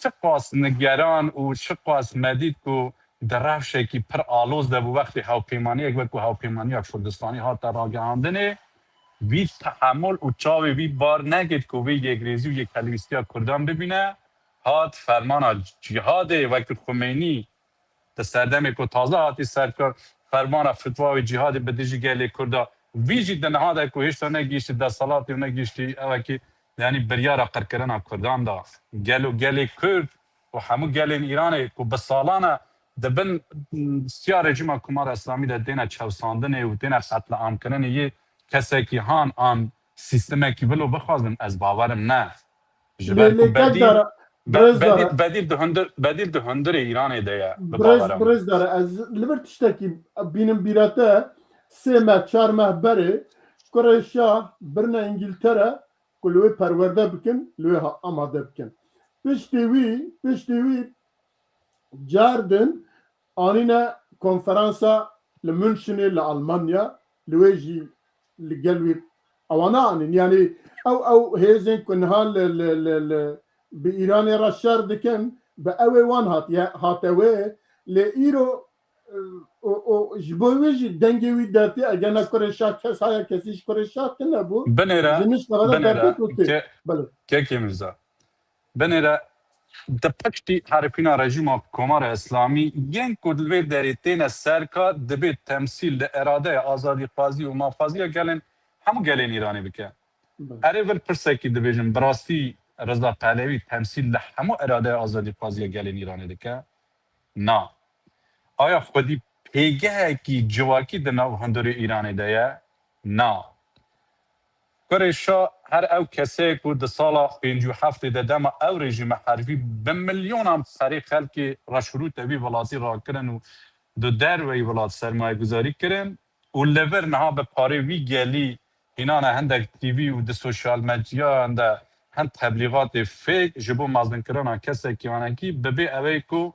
چقاس نگران و چقاس مدید که در روشه که پر آلوز ده بو وقتی هاوپیمانی یک وکو هاوپیمانی کردستانی هاته را گهاندنه وی تحمل و چاوی وی بار نگید که وی یک ریزی و یک تلویزیون کردان ببینه هات فرمان جهاد وقت خمینی تسردم که تازه هاتی سرکار فرمان فتوای جهاد به دیجی گلی کرده وی جید نهاده که هیچ تا نگیشتی در صلاتی و نگیشتی اوه که یعنی بریار قرکرنا کردان دا گلی کرد و همو گلی ایرانه که بسالانه دبن سیا رژیم کمار اسلامی ده دینه چوساندنه و دینه قتل عام کننه یه کسی که هان آن سیستمی که ولو بخوازم از باورم نه بدیل ده هندر ایران ده برز داره از لبر تشتکی بینم بیراته 3 ماه 4 ماه بره کره شاه برنه انگلتره کلوی پرورده بکن لوی آماده بکن پشتیوی جاردن آنینه کنفرانسا لمنشنه لألمانیا لوی جی لقلبي أوانا يعني أو هيزن كنها بإيران رشار دكان بأوي وان هاتوي لإيرو جبوي دنجوي داتي أجانا كورشا كسايا كسيش كورشا تنبو بنيرا كيكي مزا بنيرا دپشتی حرفینا رژیم کمار اسلامی ین کدلوی دریتین سرکا دبی تمثیل اراده آزادی خوازی و مافازی گلن همو گلن ایرانی بکن اره ول پرسکی دبیجن براستی رضا پهلوی تمثیل همو اراده آزادی خوازی گلن ایرانی دکن نه آیا خودی پیگه کی جواکی دنو هندوری ایرانی ده نه کرشا هر او کسی که در سال 57 دادم او رژیم حرفی به میلیون هم سری خلقی را شروع تبی ولاتی را کرن و دو در وی ولات سرمایه گذاری کرن و لیور نها به پاره وی گلی اینا نه هندک تیوی و د سوشال مدیا هنده هند تبلیغات فیک جبو مازن کرن کسی که وانکی ببی اوی کو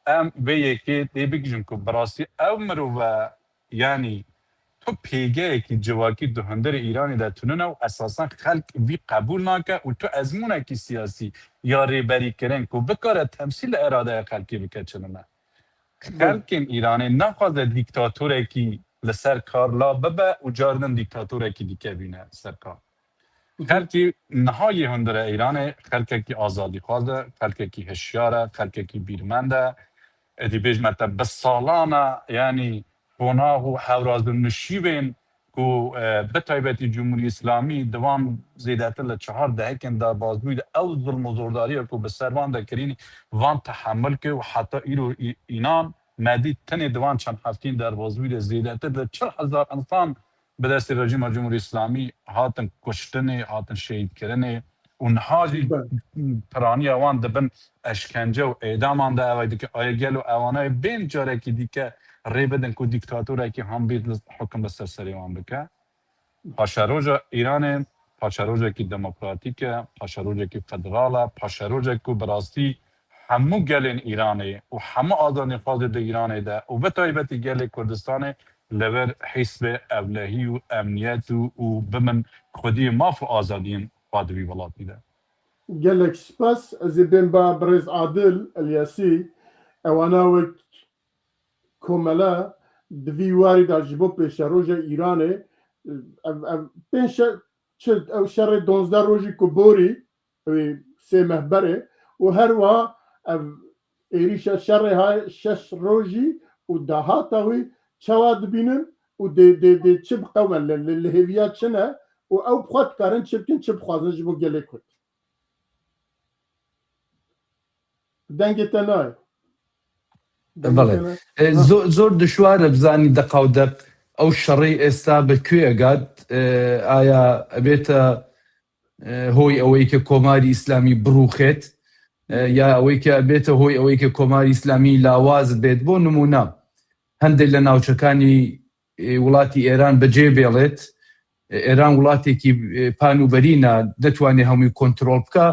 ام وی که دی بگیجن که براسی او مرو و یعنی تو پیگه که جواکی دو هندر ایرانی در تونونه و اساسا خلق وی قبول نکه و تو ازمونه که سیاسی یا ریبری کرن که بکاره تمثیل اراده خلقی بکه چنونه خلق ایرانی نخوازه دیکتاتوره که لسر کار لا ببه و جاردن دیکتاتوره که دیکه بینه سر کار خەرکی نهایی هەندرە ئیرانێ خەرکێکی ئازادی خوازە خەرکێکی هەشیارە خەرکێکی بیرمەندە ئەدی بێژمەتە بە ساڵانە ینی قۆناغ و هەورازنشیبێن و بەتایبەتی جمهوری ئیسلامی دەوام زێدەتر لە 4 دەهەکێندا بازبووی ئەو ظلم و زۆرداریە و بەسەروان دەکردین وان تەحمل کرد و حتا ئیرۆ ئینان مادی تەنێ دوان چەند هەفتین دەربازبووی لە زێدەتر لە 40,000 ئەنسان بەدەستی ڕژیمە جمهوری ئیسلامی هاتن کوشتنێ هاتن شەیدکردنێ و نهاجی پرانی ئەوان دەبن ئەشکەنجە و ئێداماندا ئەوەی دیکە ئایگەل و ئەوانەیە بێن جارێکی دیکە ڕێ بدەن و دیکتاتۆرێکی هەم بێت حکم بەسەر سەریوان بکە پاشەرۆژە ئیرانێ پاشەرۆژێکی دەموکراتیکە پاشەرۆژێکی فەدراڵە پاشەرۆژێک و بەڕاستی هەموو گەلێن ئیرانێ و هەموو ئازادی خوازێ دە ئیرانێدا و بەتایبەتی گەلێ کوردستانێ لەبەر حیسبێ ئەولەهی و ئەمنیەت و بمن خودی ماف و ئازادین خادوی وڵاتیدا gelek spas ez ê bên ba Birêz Adil Elyasî ewana wek komela di vî warî da ji bo pêşeroja Îranê pênc ew şerê 12 rojî ku borî wê sê mehberê û her wa ev êrîşa şerê haye 6 rojî û dahata wî çawa dibînin û dê çi biqewin li hêviya çi ne û ew xwe dikarin çi bikin çi bixwazin ji bo gelê Kurd dengê te nayê زۆر دشوارە بزانی دەقاودەق ئەو شەڕی ئێستا بەکوێگات ئایا ئەبێتە هۆی ئەوەی کە کۆماری ئیسلامی بڕوخێت یا ئەوەی کە بێتە هۆی ئەوەی کە کۆماری ئیسلامی لاواز بێت بۆ نمونە هەندێک لە ناوچەکانی وڵاتی ئێران بەجێ بێڵێت ئێران وڵاتێکی پانوبەرینە دەتوانێت هەمووی کۆنتترۆل بکە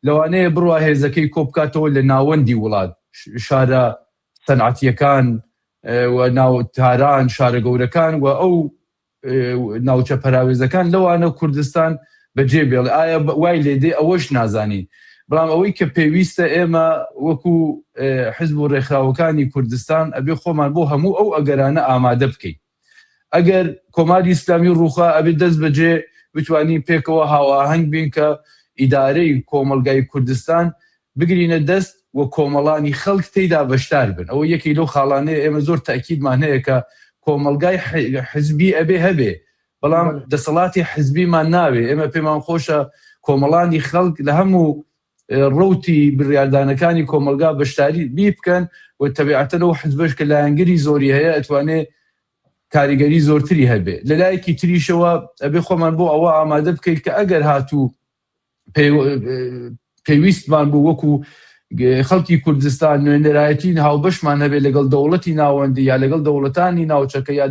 لەوانەیە بڕوا هێزەکەی کۆبکاتەوە لە ناوەندی وڵات شارە سەنعەتیەکان و ناوتاران شارە گەورەکان و ئەو ناوچە پەراوێزەکان لەوانە کوردستان بەجێ بێڵێ ئایا وای لێدێ ئەوەش نازانین بەڵام ئەوەی کە پێویستە ئێمە وەکو حزب و ڕێکخراوەکانی کوردستان ئەبێ خۆمان بۆ هەموو ئەو ئەگەرانە ئامادە بکەین ئەگەر کۆماری ئیسلامی ڕووخا ئەبێ دەست بەجێ بتوانین پێکەوە هاواهەنگ بین کە ئیدارەی کۆمەلگای کوردستان بگرینە دەست و کۆمەڵانی خەڵک تێیدا بەشدار بن ئەوە یەکی لەو خاڵانەیە ئێمە زۆر تاکیدمان هەیە کە کۆمەلگای حزبی ئەبێ هەبێ بەڵام دەسەڵاتی حزبیمان ناوێ ئێمە پێمان خۆشە کۆمەڵانی خەڵک لە هەموو ڕوتی بڕیاردانەکانی کۆمەلگا بەشداری بی بکەن و تەبیعەتەنەوە حزبش کە لایەنگری زۆری هەیە ئەتوانێ کاریگەری زۆرتری هەبێ لە لایەکی تریشەوە ئەبێ خۆمان بۆ ئەوە ئامادە بکەیت کە ئەگەر هاتوو پێویستمان بوو وەکو خەڵکی کوردستان نوێنەرایەتین هاوبەشمان هەبێت لەگەڵ دەوڵەتی ناوەندی یا لەگەڵ دەوڵەتانی ناوچەکە یا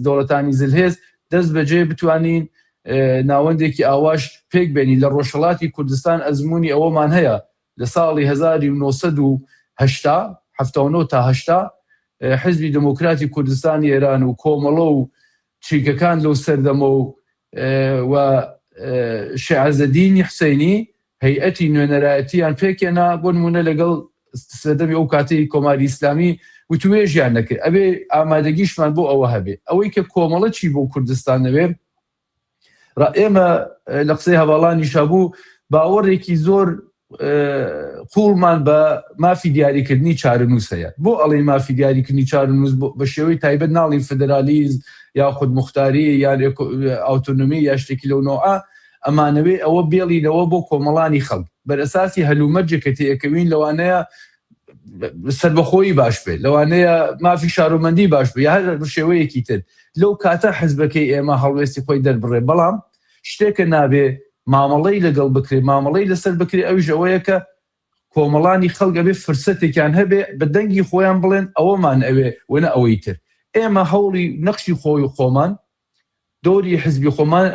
دەوڵەتانی زلهێز دەست بەجێ بتوانین ناوەندێکی ئاواش پێک بێنی لە ڕۆژهەڵاتی کوردستان ئەزمموی ئەوەمان هەیە لە ساڵی 1970 تا 80 حزبی دموکراتی کوردستانی ئێران و کۆمەڵە و چریکەکان لەو سەردەمە و شێعەزەدینی حسەینی هەیئەتی نوێنەرایەتیان پێکێنا بۆ نمونە لەگەڵ سەردەمی ئەو کاتەی کۆماری ئیسلامی وتوێژیان نەکرد ئەبێ ئامادەگیشمان بۆ ئەوە هەبێ ئەوەی کە کۆمەڵە چی بۆ کوردستان نەوێ ئێمە لە قسەی هەواڵانی شابوو باوەڕێکی زۆر قوڵمان بە مافی دیاریکردنی چارەنووس هەیە بۆ ئەڵێ مافی دیاریکردنی چارەنووس بە شێوەی تایبەت ناڵی فدرالیزم یا خودمختاری یا ئاوتۆنۆمی یا شتێکی لەو نۆعە ئەمانەوێ ئەوە بێڵینەوە بۆ کۆمەڵانی خەڵک بەرئەساسی هەلومەرجێک کە تێەکەوین لەوانەیە سەربەخۆیی باش بێت لەوانەیە مافی شارۆمەندی باش بێت یا هەر شێوەیەکی تر لەو کاتە حزبەکەی ئێمە هەڵوێستی خۆی دەربڕێ بەڵام شتێکە نابێ مامەڵەی لەگەڵ بکرێ مامەڵەی لەسەر بکرێ ئەویش ئەوەیە کە کۆمەڵانی خەڵک ئەبێ فرسەتێکیان هەبێ بە دەنگی خۆیان بڵێن ئەوەمان ئەوێ وەنە ئەوەی تر ئێمە هەوڵی نەخشی خۆی و خۆمان دۆری حزبی خۆمان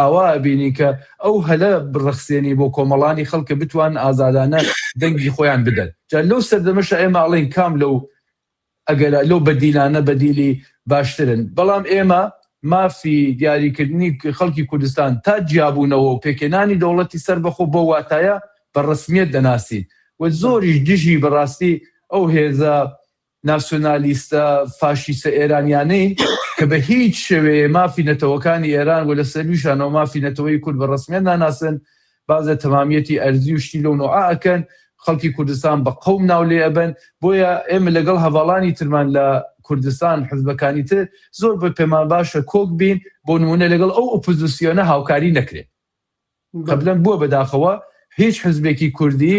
ئەوە بینی کە ئەو هەلە بڕەخسێنی بۆ کۆمەڵانی خەڵکە بتوان ئازادانە دەنگی خۆیان بدەن جا لەو سەردەمەشە ئێمە ئەڵێن کام لەو ئەگەر لەو بەدیلانە بەدیلی باشترن بەڵام ئێمە مافی دیاریکردنی خەڵکی کوردستان تا جیابوونەوە و پێکێنانی دەوڵەتی سەربەخۆ بۆ واتایە بە ڕسمیەت دەناسین و زۆریش دژی بەڕاستی ئەو هێزە ناسیۆنالیستە فاشیستە ئێرانیانەی کە بە هیچ شێوێ مافی نەتەوەکانی ئێران و لە سەرویشانەوە مافی نەتەوەی کورد بە ڕسمیان ناناسن بازە تەمامیەتی ئەرزی و شتی لەو نوعا ئەکەن خەڵکی کوردستان بە قەوم ناو لێ ئەبن بۆیە ئێمە لەگەڵ هەواڵانی ترمان لە کوردستان حزبەکانی تر زۆر بە پێمان باشە کۆک بین بۆ نمونە لەگەڵ ئەو ئۆپۆزیسیۆنە هاوکاری نەکرێت قبلەن بووە بەداخەوە هیچ حزبێکی کوردی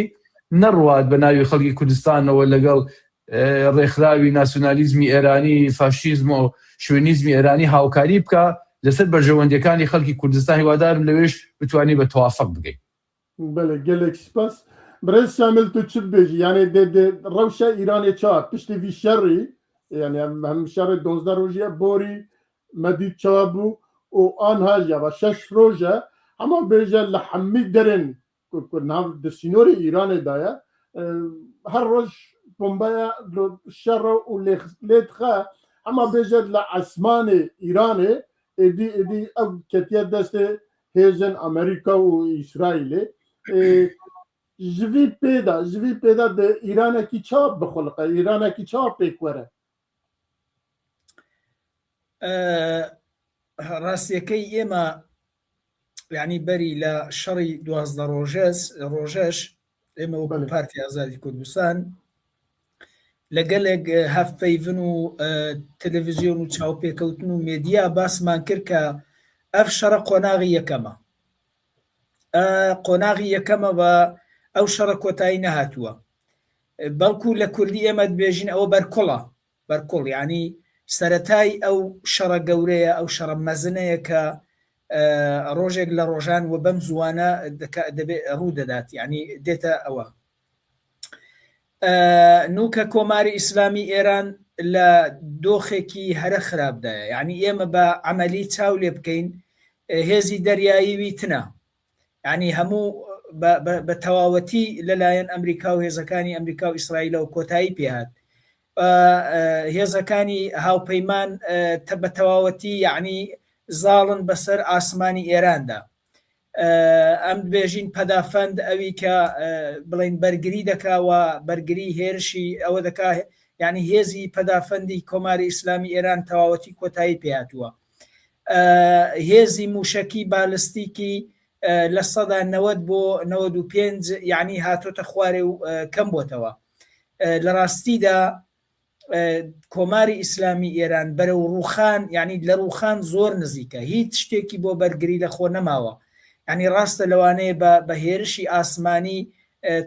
نەڕوات بە ناوی خەڵکی کوردستانەوە لەگەڵ ڕێکخراوی ناسیۆنالیزمی ئێرانی فاشیزم و شوێنیزمی ئێرانی هاوکاری بکە لەسەر بەرژەوەندەکانی خەڵکی کوردستان هیوادارم لەوێش بتوانانی بە تەوافق بگەین. بەڵێ gelek spas برێز شامل تو چ بێژی یانێ ڕەوشە ئیرانێ چاوە پشتی وی شەڕی یعنی هەم شەڕی 12 ڕۆژیە بۆری مەدید چاوا بوو و ئانها بە 6 ڕۆژە ئەمە بێژە لە حەمی دەرێن ناو دەسینۆری ئیرانێدایە هەر ڕۆژ بۆمبەیە شەڕە و لێتخە ئەمە بێژێت لە ئەسمانێ ئیرانێ ئێدی ئەو کەتیە دەستێ هێزن ئەمریکا و ئیسرائیلێ ژوی پێدا دە ئیرانێکی چاپ بخۆڵقە ئیرانێکی چاپ پێک وەرە ڕاستیەکەی ئێمە یعنی بەری لە شەڕی 12 ڕۆژەش ئێمە وەکو پارتی ئازادی کوردستان لەگەلێک هەفپەیڤن و تەلەڤیزیۆن و چاوپێکەوتن و مێدیا باسمان کرد کە ئەف شەڕە قۆناغی یەکەمە قۆناغی یەکەمە بە ئەو شەڕە کۆتایی نەهاتووە بەڵکو لە کوردی ئێمە دبێژین ئەوە بەرکۆڵ یعنی سەرەتای ئەو شەڕە گەورەیە ئەو شەڕە مەزنەیە کە ڕۆژێک لە ڕۆژان و بەم زوانە ڕوو دەدات یعنی دێتە ئەوە نوکە کۆماری ئیسلامی ئێران لە دۆخێکی هەرە خراپدایە یعنی ئێمە بە عەمەلی چاو لێ بکەین هێزی دەریاییوی تنە یعنی هەموو بە تەواوەتی لەلایەن ئەمریکا و هێزەکانی ئەمریکا و ئیسرائیلە و کۆتایی پێهات هێزەکانی هاوپەیمان بە تەواوەتی یعنی زاڵن بەسەر ئاسمانی ئێراندا ئەم بێژین پەدافەند ئەوی کە بڵین بەرگری دەکاوە بەرگری هێرشی ئەوە دەکا یعنی هێزی پەدافەندی کۆماری ئیسلامی ئێران تەواوەتی کۆتایی پێهاتووە هێزی موشەکی بالستیکی لە 90 بۆ 95 یعنی هاتۆتە خوارێ و کەم بۆتەوە لە ڕاستیدا کۆماری ئیسلامی ئێران بەرەو ڕووخان یعنی لە ڕووخان زۆر نزیکە هیچ شتێکی بۆ بەرگری لە خۆ نەماوە یعنی ڕاستە لەوانەیە بە هێرشی ئاسمانی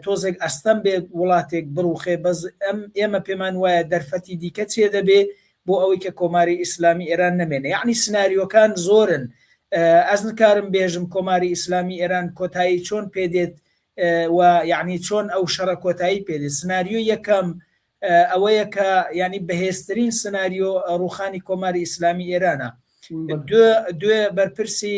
تۆزێک ئەستەم بێت وڵاتێک بڕوخێ بەس ئێمە پێمان وایە دەرفەتی دیکە چێ دەبێ بۆ ئەوەی کە کۆماری ئیسلامی ئێران نەمێنێ یعنی سناریۆکان زۆرن ئەز نکارم بێژم کۆماری ئیسلامی ئێران کۆتایی چۆن پێدێت و یعنی چۆن ئەو شەڕە کۆتایی پێدێت سناریۆ یەکەم ئەوەیە کە ینی بەهێزترین سناریۆ ڕووخانی کۆماری ئیسلامی ئێرانە دوێ بەرپرسی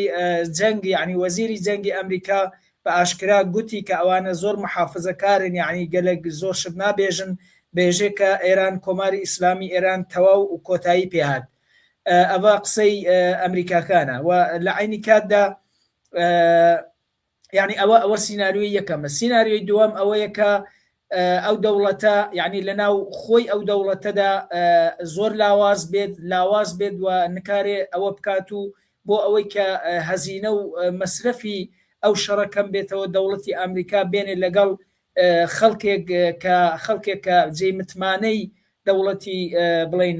جەنگ یعنی وەزیری جەنگی ئەمریکا بە ئاشکرا گوتی کە ئەوانە زۆر محافظەکارن یعنی گەلک زۆر شت نابێژن بێژێ کە ئێران کۆماری ئیسلامی ئێران تەواو و کۆتایی پێهات ئەوە قسەی ئەمریکاکانە و لە عینی کاتدا یعنی ئەوە سیناریۆی یەکەمە سیناریۆی دووەم ئەوەیە کە ئەو دەوڵەتە یعنی لەناو خۆی ئەو دەوڵەتەدا زۆر لاواز بێت و نکارێ ئەوە بکات و بۆ ئەوەی کە هەزینە و مەسرەفی ئەو شەڕەکەم بێتەوە دەوڵەتی ئەمریکا بێنێ لەگەڵ خەڵکێک کە جێ متمانەی دەوڵەتی بڵین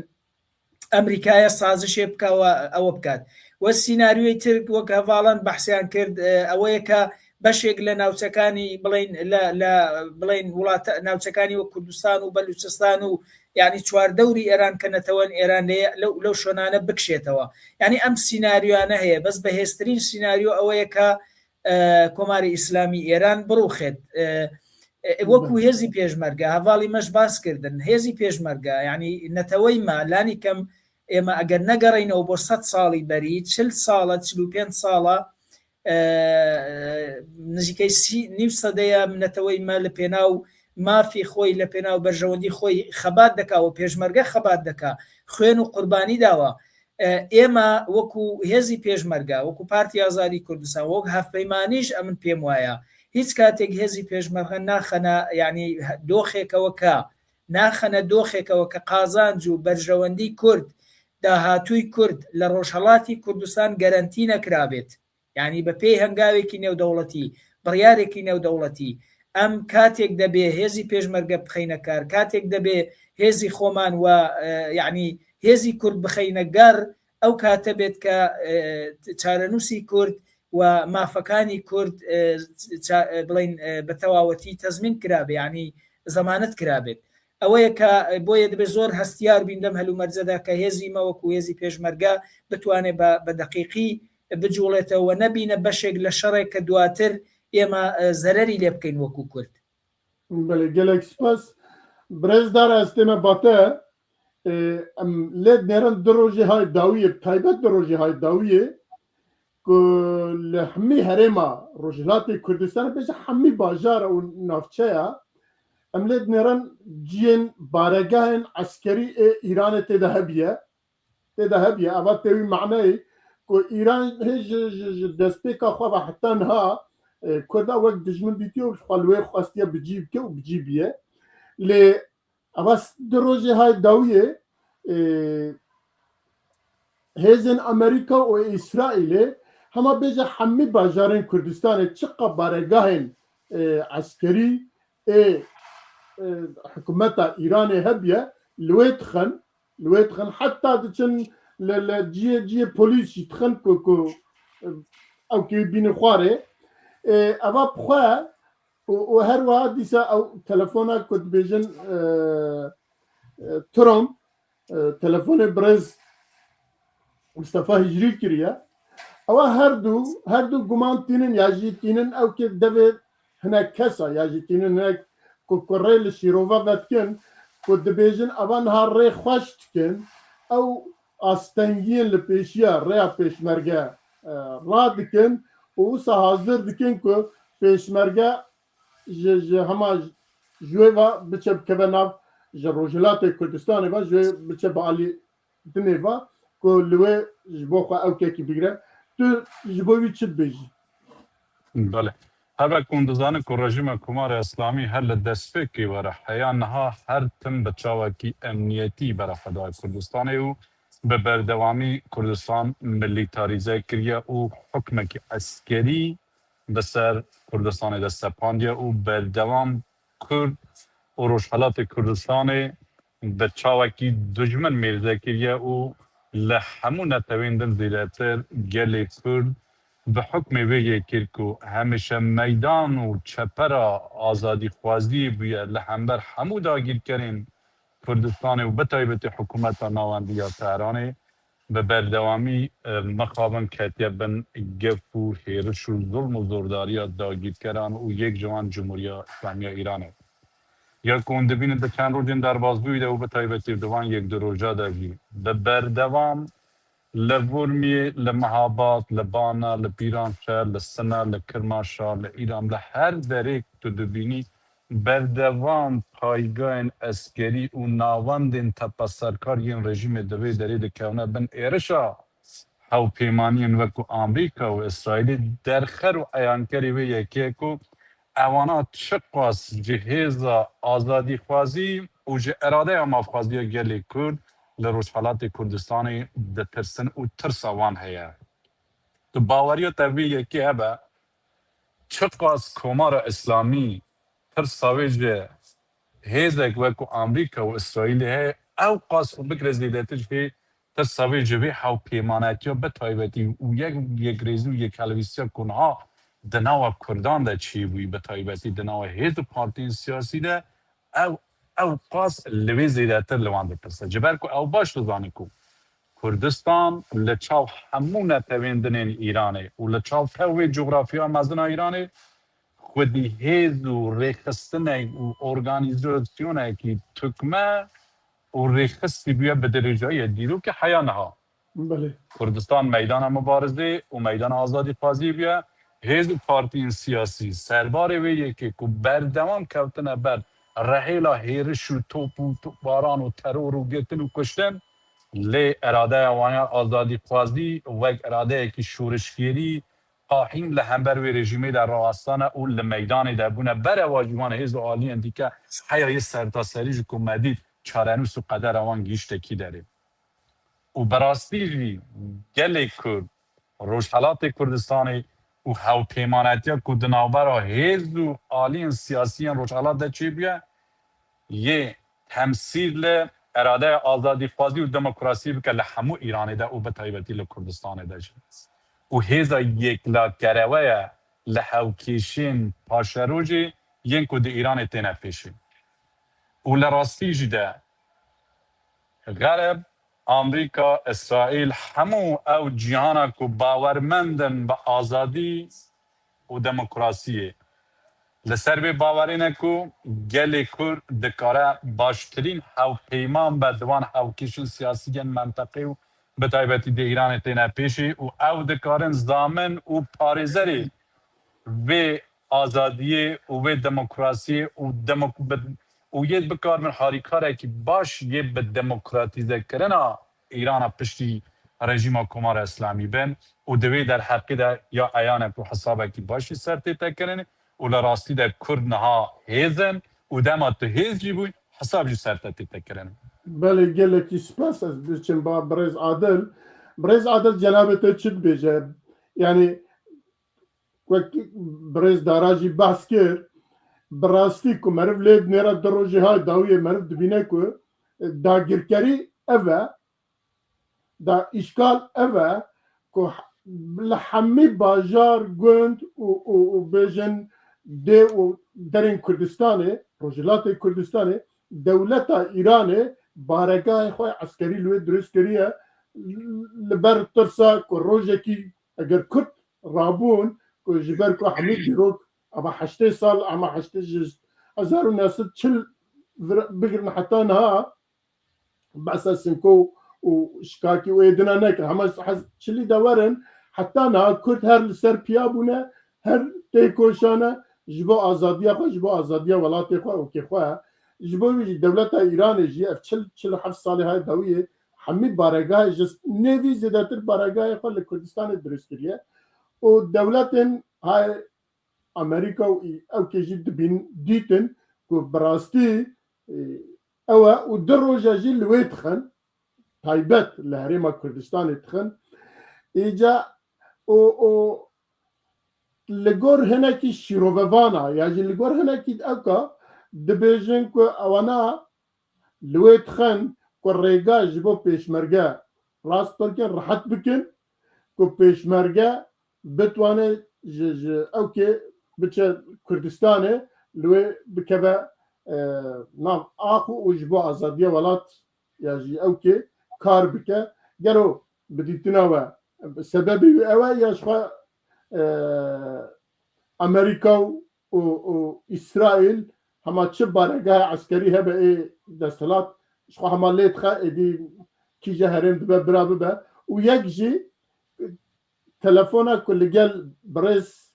ئەمریکایە سازشێ بکەوە ئەوە بکات وە سیناریۆی تر وەک هەواڵان بەحسیان کرد ئەوەیە کە بەشێک لە ناوچەکانی بڵین وڵاتە ناوچەکانی وە کوردستان و بەلوچستان و یعنی چواردەوری ئێران کە نەتەوەن ئێران لەو شۆنانە بکشێتەوە یعنی ئەم سیناریۆیانە هەیە بەس بەهێزترین سیناریۆ ئەوەیە کە کۆماری ئیسلامی ئێران بڕوخێت وەکو هێزی پێشمەرگە هەواڵی مەش باسکردن هێزی پێشمەرگە ینی نەتەوەی مالانی کەم ئێمە ئەگەر نەگەڕینەوە بۆ 100 ساڵی بەری 40 ساڵە 45 ساڵە نزیکەی نیو سەدەیە منەتەوەی مە لە پێناو مافی خۆی لە پێناو بەرژەوەندی خۆی خەبات دەکاوە پێشمەرگە خەبات دەکا خوێن و قوربانی داوە ئێمە وەکو هێزی پێشمەرگە وەکو پارتی ئازادی کوردستان وەک هەفپەیمانیش ئەمن پێم وایە هیچ کاتێک هێزی پێشمەرگە ناخەنە ینی دۆخێکەوە کە ناخەنە دۆخێکەوە کە قازانج و بەرژەوەندی کورد داهاتووی کورد لە ڕۆژهەڵاتی کوردستان گەرانتی نەکرابێت، یعنی بە پێی هەنگاوێکی نێودەوڵەتی بڕیارێکی نێودەوڵەتی ئەم کاتێک دەبێ هێزی پێشمەرگە بخەینە کار، کاتێک دەبێ هێزی خۆمان و یعنی هێزی کورد بخەینە گەڕ، ئەو کاتە بێت کە چارەنووسی کورد و مافەکانی کورد بڵین بە تەواوەتی تەزمین کرابێ، ینی زەمانەت کرابێت. ئەوەیە کە بۆیە دەبێت زۆر هەستیار بین لەم هەلومەرجەدا کە هێزی مەوەکو هێزی پێشمەرگە بتوانێت بە دەقیقی بجوڵێتەوە، نەبینە بەشێک لە شەڕێک کە دواتر ئێمە زەرەری لێ بکەین وەکو کورد. gelek spas Birêzdar Estême Bate lê nêrin di rojê hay dawiyê taybet di rojê hay dawiyê ku li hemî herêma Rojhilatê Kurdistanê bêje hemî bajar û navçeya em lê nêrin ciyên baregehên eskerî ê Îranê tê de hebiye eva tê wî meعنeyê ku Îran hê ji destpêka xwe ve heta niha Kurda wek dijmin dîtiye û xwe li wê xwestiye bicî bike û bicî biye. Lê eva di rojê hay dawiyê hêzên Amerîka û İsraîlê hema bêje hemî bajarên Kurdistanê çiqa baregehên eskerî ê hikûmeta Îranê hebiye li wê dixin heta diçin li ciyê polîs jî dixin ku ew kê bînin xwarê eva bixwe û her wiha dîsa ew telefona ku dibêjin Trump telefonê birêz Mustafa Hicrî kiriye, ewa her du guman tînin ya jî tînin ew kê devê hinek kesa ya jî tînin hinek ku rê li şîrova vedikin ku dibêjin evan ha rê xweş dikin, ew astengiyên li pêşiya rêya pêşmerge radikin û wisa hazir dikin ku pêşmerge ji hema ji wê ve biçe bikeve nav ji Rojhilatê Kurdistanê ve ji wê biçe bi alî dinê ve ku li wê ji bo xwe ew kekî bigire. Tu ji bo wî çi dibêjî? Bele hevek hûn dizanin ku rejima Komarê Îslamî her li destpêkê were heya niha her tim bi çawekî emniyetî berxwedaya Kurdistanê û bi berdewamî Kurdistan milîtarîze kiriye û hukmekî eskerî bi ser Kurdistanê de sepandiye û berdewam Kurd û Rojhilatê Kurdistanê bi çawekî dijmin mêrze kiriye û li hemû netewên din zêdetir gelê Kurd bi hukmê wê yê kir ku hemişe meydan û çepera azadîxwaziyê bûye li hember hemû dagîrkerên Kurdistanê û bi taybetî hikûmeta nawandiya Tehranê bi berdewamî mixabin ketiye bin gef û hêriş û zulm û zordariya dagîrkeran û yek ji wan Cumhuriya İslamiya Îranê. Ya ku hûn dibînin di çend rojên derbasbûyî de û bi taybetî di wan yek du roja de jî bi berdewam li Vurmiyê, li Mehabat, li Bana, li Pîranşer, li Sina, li Kirmaşa, li Îran, li her derê tu dibînî berdewam paygahên eskerî û navandên tepeserkariyên rejîmê di vê derê dikevne bin êrişa hewpêmaniyên weku Amerîka û İsraîlê derxer û eyankerê wê yekê ku evana çi qas ji hêza azadîxwazî û ji eradeya mafxwaziya gelê Kurd li Rojhilatê Kurdistanê ditirsin û tirsa wan heye. Tu baweriya te vê yekê hebe çi qas Komara Îslamî tirsa wê ji hêzek weku Amerîka û İsraîlê heye, ew qas û bikire zêdetir jî tirsa wê ji vê hewpêmanetiya bi taybetî û yekrêzî û yekhelwîstiya ku niha di nava Kurdan de çêbûyî bi taybetî di nava hêz û partiyên siyasî de ew qas li wê zêdetir li wan ditirse. Ji ber ku ew baş dizanin ku Kurdistan li çav hemû netewên dinên Îranê û li çav tev wê coğrafiya mezina Îranê xwedî hêz û rêxistinek û organîzasyonekî tukme û rêxistî bûye bi derêjayê dîrokê heya niha. Kurdistan meydana mübarizê û meydana azadîxwaziyê bûye, hêz û partiyên siyasî serbarê wê yekê ku berdewam kevtine ber rehêla hêriş û top û topbaran û teror û girtin û kuştin, lê eradeya wan ya azadîxwazî wek eradeyekî şûrişgirî qahîn li hember wê rejîmê de rawestane û li meydanê de bûne bereva jî wan hêz û aliyên dîke heyayê sertaserî ji ku medîd çarenûs û qedera wan gîştekî derê. و بەڕاستی gelek Kurd Rojhilatê Kurdistanê û hewpêmanetiya ku di navbera hêz û aliyên siyasî yên Rojhilat de çêbûye yê temsîl li eradeya azadîxwazî û demokrasî bike li hemû Îranê de û bi taybetî li Kurdistanê de jî û hêza yêklakereve ye li hewkêşên paşerojê yên ku di Îranê têne pêşî û li rastî jî de Gereb Amerîka, İsraîl hemû ew cîhana ku bawermendin bi azadî û demokrasiyê li ser vê bawerê ne ku gelê Kurd dikare baştirîn hewpeyman be diwan hewkêşin siyasî yên menteqê û bi taybetî di Îranê têne pêşî û ew dikarin zamin û parêzerê vê azadiyê û vê demokrasiyê û yê bikarin harîkarekî baş yê bi demokratîzekirina Îrana piştî rejîma Komara İslamî bin û di vê derheqê de ya eyanek û hesabekî başî ser tê tekirin û li rastî de Kurd niha hêzin û dema tu hêz jî bûyî hesab jî ser te tê tekirin. Belê gelekî spas ez biçim ba Birêz Adil. Birêz Adil cenabê te çi dibêje? Yani wekî Birêz Dara jî behs kir bi rastî ku meriv lê nêra di rojê hay dawiyê meriv dibîne ku dagirkerî ev e da îşkal ev e ku li hemî bajar gund û bêjin dê û derên Kurdistanê Rojhilatê Kurdistanê dewleta Îranê baregahê xwe eskerî li wê durist kiriye li ber tirsa ku rojekî eger Kurd rabûn ku ji ber ku hemî dîrok ama 80 sal ama 1940 bigirin heta niha behsa Sinko û şikakî wê dina nekin hema çilî de werin heta niha Kurd her li ser piya bûne her tê koşane ji bo azadiya xwe ji bo azadiya welatê xwe û kê xwe ji bo wî jî dewleta Îranê jî ev 40-47 salê hay dawiyê hemî baregahê ji nevî zêdetir baregahê xwe li Kurdistanê durist kiriye û dewletên hay Amerîka û ew kê jî dîtin ku bi rastî ew e û di roja jî li wê dixin taybet li Herêma Kurdistanê dixin îca û li gor hinekî şîrovevana ya jî li gor hinekî ewka dibêjin ku ewana li wê dixin ku rêga ji bo pêşmerge rast bikin rihet bikin ku pêşmerge bitwane ji ew kê biçe Kurdistanê li wê bikeve nav axu û ji bo azadiya welat ya jî ew kê kar bike gero bi dîtina we sebebî wî ew e ya ji xwe Amerîka û İsraîl hema çi baregehê eskerî hebe ê desthilat ji xwe hema lê dixe êdî kîje herêm dibe bira bibe û yek jî telefona ku li gel Birêz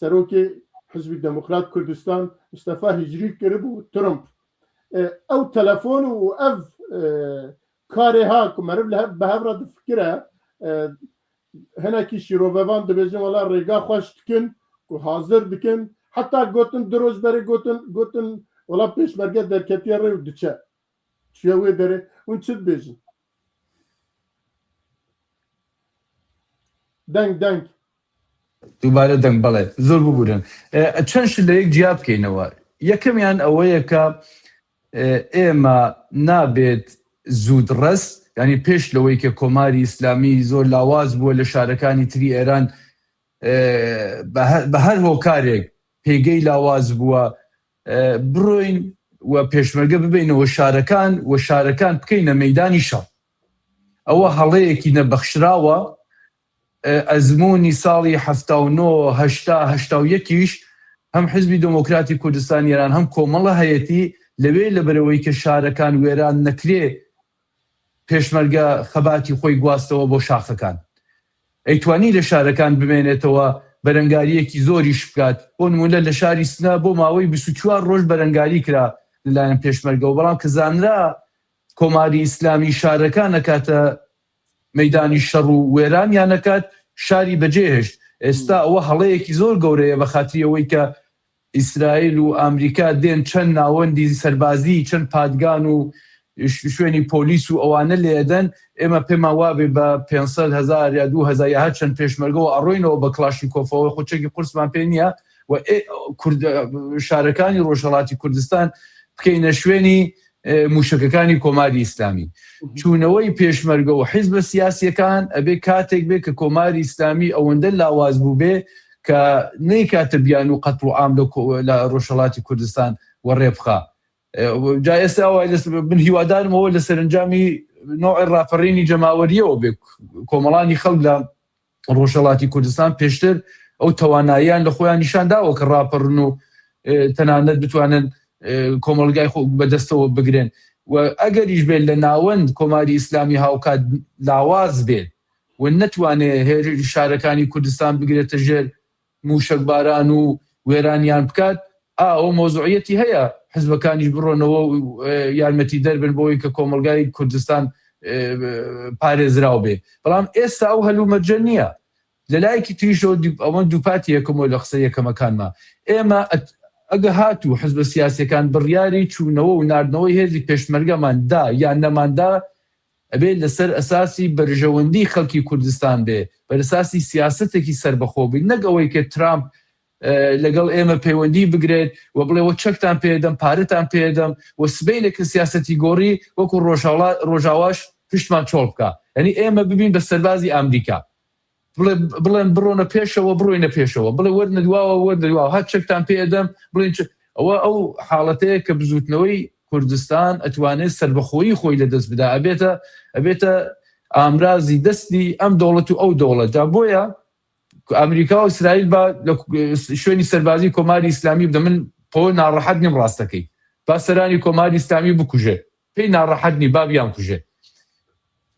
Serokê Hizbî Demokrat Kurdistan Mustafa Hicrî kiribû Trump ew telefon û ev karê ha ku meriv bi hev re difikire hinekî şîrovevan dibêjin wela rêga xweş dikin ku hazir dikin heta gotin di roj berê gotin wela pêşmerge derketiya rê û diçe çiye wê derê hûn çi dibêjin deng دووبارە دەنگ بەڵێ زۆر ببوورن چەند شت لە یەک جیا بکەینەوە یەکەمیان ئەوەیە کە ئێمە نابێت زوود ڕست ینی پێش لەوەی کە کۆماری ئیسلامی زۆر لاواز بووە لە شارەکانی تری ئێران بە هەر هۆکارێک پێگەی لاواز بووە بڕۆین و پێشمەرگە ببینەوە شارەکان و شارەکان بکەینە مەیدانی شەڕ ئەوە هەڵەیەکی نەبەخشراوە ئەزمموی ساڵی 1970-1970 هەم حزبی دموکراتی کوردستان ئێران هەم کۆمەڵە هەیەتی لەوێ لەبەرەوەی کە شارەکان وێران نەکرێ پێشمەرگە خەباتی خۆی گواستەوە بۆ شاخەکان ئەیتوانی لە شارەکان بمێنێتەوە بەرەنگاریەکی زۆریش بکات بۆ نمونە لە شاری سنە بۆ ماوەی 24 ڕۆژ بەرەنگاری کرا لەلایەن پێشمەرگەوە بەڵام کە زانرا کۆماری ئیسلامی شارەکان نەکاتە مەیدانی شەڕ و وێران یان نەکات شاری بەجێهێشت ئێستا ئەوە هەڵەیەکی زۆر گەورەیە بە خاتری ئەوەی کە ئیسرائیل و ئەمریکا دێن چەند ناوەندی سەربازی چەند پادگان و شوێنی پۆلیس و ئەوانە لێدەن ئێمە پێمان وابێ بە 500,000 یا 2,000 یا هەر چەند پێشمەرگەەوە ئەڕۆینەوە بە کلاشنکۆفەوە خۆچێکی قورسمان پێ نییە و شارەکانی ڕۆژهەڵاتی کوردستان بکەینە شوێنی موشکەکانی کۆماری ئیسلامی. چوونەوەی پێشمەرگە و حیزبە سیاسیەکان ئەبێ کاتێک بێ کە کۆماری ئیسلامی ئەوەندە لاواز بوو بێ کە نەیکاتە بیان و قەتڵ و عام لە ڕۆژهەڵاتی کوردستان وەڕێبخا. جا ئێستا من هیوادارمەوە لە سەرنجامی نوعی ڕاپەڕینی جەماوەریەوە بێ کۆمەڵانی خەڵک لە ڕۆژهەڵاتی کوردستان پێشتر ئەو تواناییان لە خۆیان نیشانداوە کە ڕاپەڕن و تەنانەت بتوانن کۆمەڵگای خۆ بەدەستەوە بگرێن و ئەگەریش بێت لە ناوەند کۆماری ئیسلامی هاوکات لاواز بێت و نەتوانێت هێرشی شارەکانی کوردستان بگرێتە ژێر موشکباران و وێرانیان بکات ئەو مۆزوعەتی هەیە حزبەکانیش بڕۆنەوە و یارمەتی دەربن بۆی کە کۆمەلگای کوردستان پارێزراو بێ. بەڵام ئێستا ئەو هەلومەرجە نییە. لە لایەکی تریشەوە ئەوەن دووپاتی یەکەمەوە لە قسە یەکەمەکانمە ئێمە ئەگە هاتوو حزبە سیاسیەکان بڕیاری چوونەوە و ناردنەوەی هێزی پێشمەرگەماندا یان نەماندا ئەبێت لەسەر ئەساسی بەرژەوەندی خەڵکی کوردستان بێ بەرەساسی سیاستێکی سربەخۆ بێت نەگەوەی کە ترامپ لەگەڵ ئێمە پەیوەندی بگرێت و بڵێەوە چەکتان پێدەم پارەتان پێدەم و سبەینێکە سیاسەتی گۆڕی وەکو ڕۆژاواش پشتمان چۆڵ بکە. یعنی ئێمە ببین بە سەربازی ئەمریکا بڵێن بڕۆنە پێشەوە بڕۆینە پێشەوە بڵێ وەرنە دواوە وەرنە دواوە هەر چەکتان پێدەم بڵێن ئەوە ئەو حاڵەتەیە کە بزوتنەوەی کوردستان ئەتوانێت سربەخۆیی خۆی لەدەست بدا ئەبێتە ئامرازی دەستی ئەم دەوڵەت و ئەو دەوڵەت جا بۆیە ئەمریکا و ئیسرائیل بە شوێنی سەربازی کۆماری ئیسلامی بدە من خۆ ناڕەحەت نیم ڕاستەکەی با سەرانی کۆماری ئیسلامی بکوژێ پێی ناڕەحەت نی بابیان کوژێ.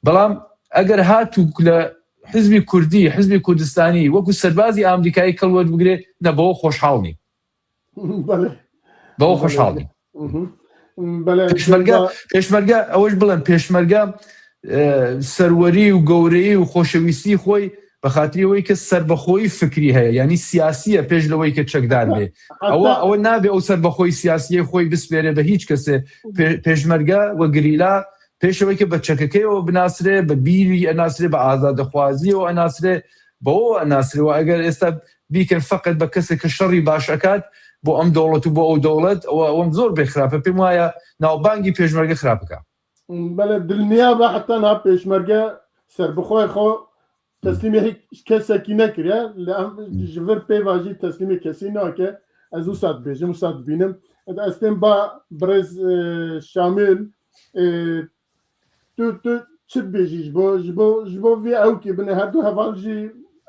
بەڵام ئەگەر هاتوو لە حزبی کوردی حزبی کوردستانی وەکو سەربازی ئامریکایی کەڵوەت بگرێت نە بەوە خۆشحاڵنی بەوە خۆشحاڵنی. پێشمەرگە ئەوەش بڵێن پێشمەرگە سەروەری و گەورەی و خۆشەویستی خۆی بە خاتریەوەی کە سربەخۆی فکری هەیە ینی سیاسیە پێش لەوەی کە چەکدار بێ ئەوە نابێ ئەو سربەخۆی سیاسیە خۆی بسپێرێ بە هیچ کەسێ. پێشمەرگە وە گریلا پێشەوەی کە بە چەکەکەیەوە بناسرێ بە بیری ئەناسرێ بە ئازادەخوازیەوە ئەناسرێ بەوە ئەناسرەوە ئەگەر ئێستا بیکەن فقط بە کەسێک کە شەڕی باشەکات بۆ ئەم دەوڵەت و بۆ ئەو دەوڵەت ئەوەم زۆر بێخراپە پێم وایە ناوبانگی پێشمەرگە خراپەکە. بەڵێ دڵنیا بە حتا نا پێشمەرگە سربەخۆی خۆ تەسلیمی هیچ کەسێکی نەکرێ لە ئەم ژڤر پێیواژی تەسلیمی کەسی ناکە ئەز و سات بێژم و سات بینم ئەستێن با برێز شامیل تو چ بێژیش ji bo vê ewkê bine her du heval jî